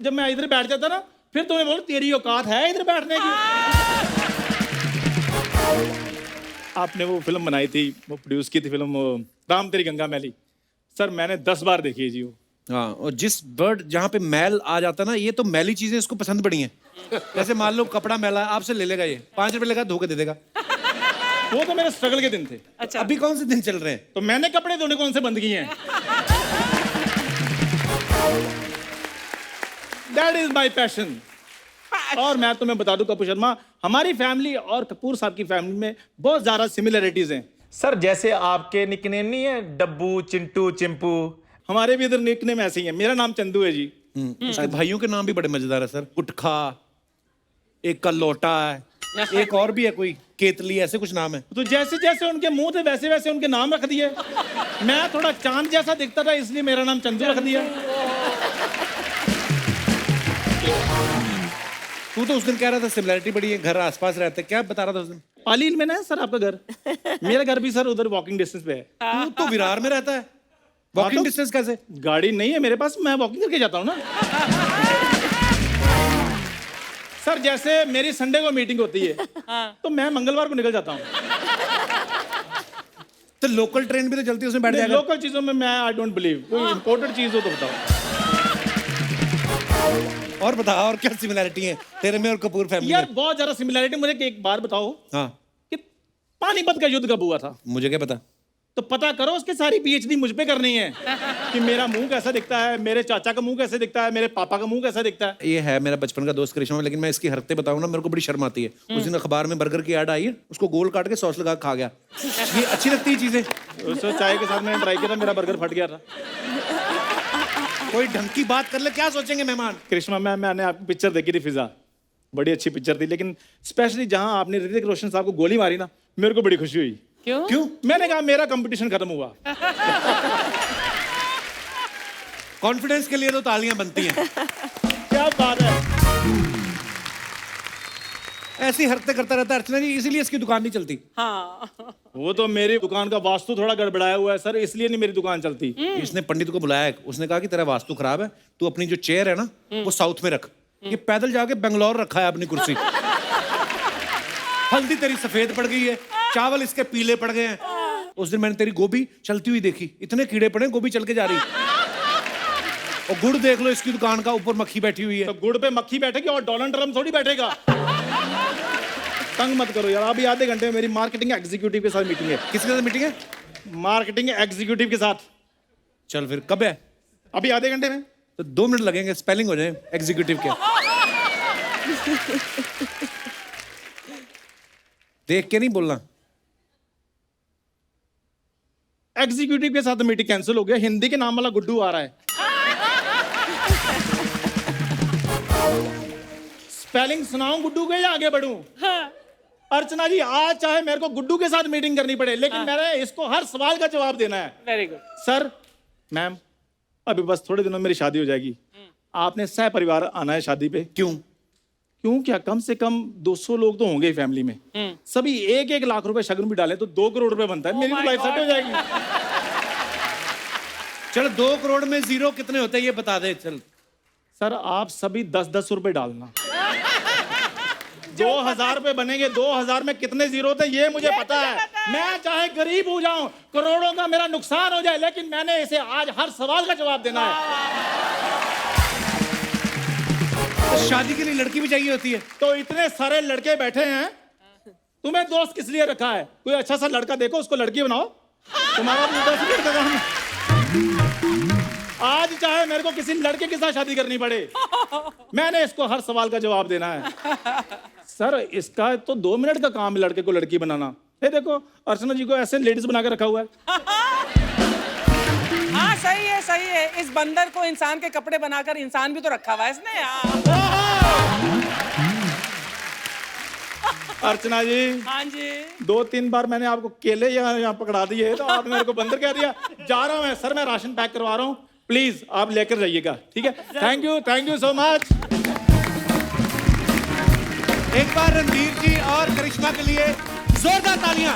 जब मैं इधर बैठ जाता ना फिर तुम्हें बोलो तेरी औकात है इधर बैठने की। आपने वो फिल्म बनाई थी, वो प्रोड्यूस की थी फिल्म राम तेरी गंगा मैली। सर मैंने 10 बार देखी है जी वो। हाँ, और जिस वर्ड जहाँ पे मैल आ जाता है ना, ये तो मैली चीजें इसको पसंद पड़ी हैं। जैसे मान लो कपड़ा मैला है, आपसे ले लेगा ये, 5 रुपए लेगा, धो के दे देगा। वो तो मेरे स्ट्रगल के दिन थे। अच्छा, अभी कौन से दिन चल रहे हैं? तो मैंने कपड़े धोने कौन से बंद किए हैं? That is my passion. और मैं तुम्हें बता दूं कपूर शर्मा, हमारी फैमिली और कपूर साहब की फैमिली में बहुत ज्यादा सिमिलरिटीज हैं। सर जैसे आपके निकनेम नहीं है, डब्बू, चिंटू, चिंपू, हमारे भी इधर निकनेम ऐसे ही है। मेरा नाम चंदू है जी। उसके भाइयों के नाम भी बड़े मजेदार है सर। गुटखा, एक का लोटा है, एक और भी है कोई केतली, ऐसे कुछ नाम है। तो जैसे जैसे उनके मुंह थे वैसे वैसे उनके नाम रख दिए। मैं थोड़ा चांद जैसा दिखता था इसलिए मेरा नाम चंदू रख दिया। तू तो उस दिन कह रहा था सिमिलरिटी बड़ी है, घर आसपास रहते, क्या बता रहा था उस दिन? पालील में ना है सर आपका घर। मेरा घर भी सर उधर वॉकिंग डिस्टेंस पे है। तू तो विरार में रहता है, वॉकिंग डिस्टेंस कैसे? गाड़ी नहीं है मेरे पास, मैं वॉकिंग करके जाता हूँ ना। सर जैसे मेरी संडे को मीटिंग होती है तो मैं मंगलवार को निकल जाता हूँ। तो लोकल ट्रेन भी तो चलती है, उसमें बैठ जाएगा। लोकल चीजों में मैं आई डोंट बिलीव। कोई इंपोर्टेड चीज हो तो बताओ। और बता, और क्या सिमिलरिटी है तेरे में और कपूर फैमिली यार में? बहुत ज्यादा सिमिलरिटी। मुझे एक बार बताओ हाँ, कि पानीपत का युद्ध कब हुआ था? मुझे क्या पता। तो पता करो, उसकी सारी पीएचडी मुझ पे करनी है कि मेरा मुंह कैसा दिखता है, मेरे चाचा का मुंह कैसे दिखता है, मेरे पापा का मुंह कैसा दिखता है। ये है मेरा बचपन का दोस्त करिश्मा, लेकिन मैं इसकी हरकतें बताऊं ना मेरे को बड़ी शर्म आती है। उस दिन अखबार में बर्गर की ऐड आई है, उसको गोल काट के सॉस लगा के खा गया। ये अच्छी लगती है चीजें? उसको चाय के साथ मैंने ट्राई किया था, मेरा बर्गर फट गया था। कोई ढंग की बात कर ले, क्या सोचेंगे मेहमान? करिश्मा मैंने आपकी पिक्चर देखी थी फिजा, बड़ी अच्छी पिक्चर थी, लेकिन स्पेशली जहां आपने ऋतिक रोशन साहब को गोली मारी ना, मेरे को बड़ी खुशी हुई। क्यों? मैंने कहा मेरा कंपटीशन खत्म हुआ। कॉन्फिडेंस के लिए तो तालियां बनती हैं। क्या बात है। ऐसी हरकतें करता रहता है अर्चना जी, इसीलिए इसकी दुकान नहीं चलती। हाँ, वो तो मेरी दुकान का वास्तु थोड़ा गड़बड़ाया हुआ है सर, इसलिए नहीं मेरी दुकान चलती। इसने पंडित को बुलाया, उसने कहा कि तेरा वास्तु खराब है, तू अपनी जो चेयर है ना वो साउथ में रख। ये पैदल जाके बेंगलोर रखा है अपनी कुर्सी। हल्दी तेरी सफेद पड़ गई है, चावल इसके पीले पड़ गए हैं। उस दिन मैंने तेरी गोभी चलती हुई देखी, इतने कीड़े पड़े, गोभी चल के जा रही। और गुड़ देख लो इसकी दुकान का, ऊपर मक्खी बैठी हुई है। तो गुड़ पे मक्खी बैठेगी और डोनाल्ड ट्रम्प थोड़ी बैठेगा। तंग मत करो यार। अभी आधे घंटे में मेरी मार्केटिंग एग्जीक्यूटिव के साथ मीटिंग है। किसके साथ मीटिंग है? मार्केटिंग एग्जीक्यूटिव के साथ। चल फिर कब है? अभी आधे घंटे में। तो 2 मिनट लगेंगे, स्पेलिंग हो जाए एग्जीक्यूटिव के। देख के नहीं बोलना। एग्जीक्यूटिव के साथ मीटिंग कैंसिल हो गया, हिंदी के नाम वाला गुड्डू आ रहा है। स्पेलिंग सुनाऊं गुड्डू के या आगे बढ़ूं? अर्चना जी, आज चाहे मेरे को गुड्डू के साथ मीटिंग करनी पड़े, लेकिन मैंने इसको हर सवाल का जवाब देना है। Very good sir. मैम, अभी बस थोड़े दिनों में मेरी शादी हो जाएगी। आपने सह परिवार आना है शादी पे। क्यों? क्यों क्या, कम से कम 200 लोग तो होंगे फैमिली में। सभी 1-1 लाख रुपए शगुन भी डाले तो 2 करोड़ रुपए बनता है। मेरी तो लाइफ सेट हो जाएगी। चल 2 करोड़ में जीरो कितने होते हैं ये बता दे। चल सर, आप सभी 10-10 रुपए डालना। 2000 रुपए बनेंगे। 2000 में कितने जीरो थे ये मुझे पता है। मैं चाहे गरीब हो जाऊं, करोड़ों का मेरा नुकसान हो जाए, लेकिन मैंने इसे आज हर सवाल का जवाब देना है। तो शादी के लिए लड़की भी चाहिए होती है। तो इतने सारे लड़के बैठे हैं, तुम्हें दोस्त किस लिए रखा है? कोई अच्छा सा लड़का देखो, उसको लड़की बनाओ। तुम्हारा भी दोस्त लड़का काम है। आज चाहे मेरे को किसी लड़के के साथ शादी करनी पड़े, मैंने इसको हर सवाल का जवाब देना है। सर, इसका तो 2 मिनट का काम है लड़के को लड़की बनाना। ये देखो, अर्चना जी को ऐसे लेडीज बना के रखा हुआ है। हाँ, सही है, सही है। इस बंदर को इंसान के कपड़े बनाकर इंसान भी तो रखा हुआ है इसने। अर्चना जी, हाँ जी। 2-3 बार मैंने आपको केले यहाँ पकड़ा दिए, तो आपने मेरे को बंदर कह दिया। जा रहा हूँ मैं सर, मैं राशन पैक करवा रहा हूँ, प्लीज आप लेकर जाइएगा, ठीक है? Thank you so much. एक बार रणधीर जी और करिश्मा के लिए जोरदार तालियां।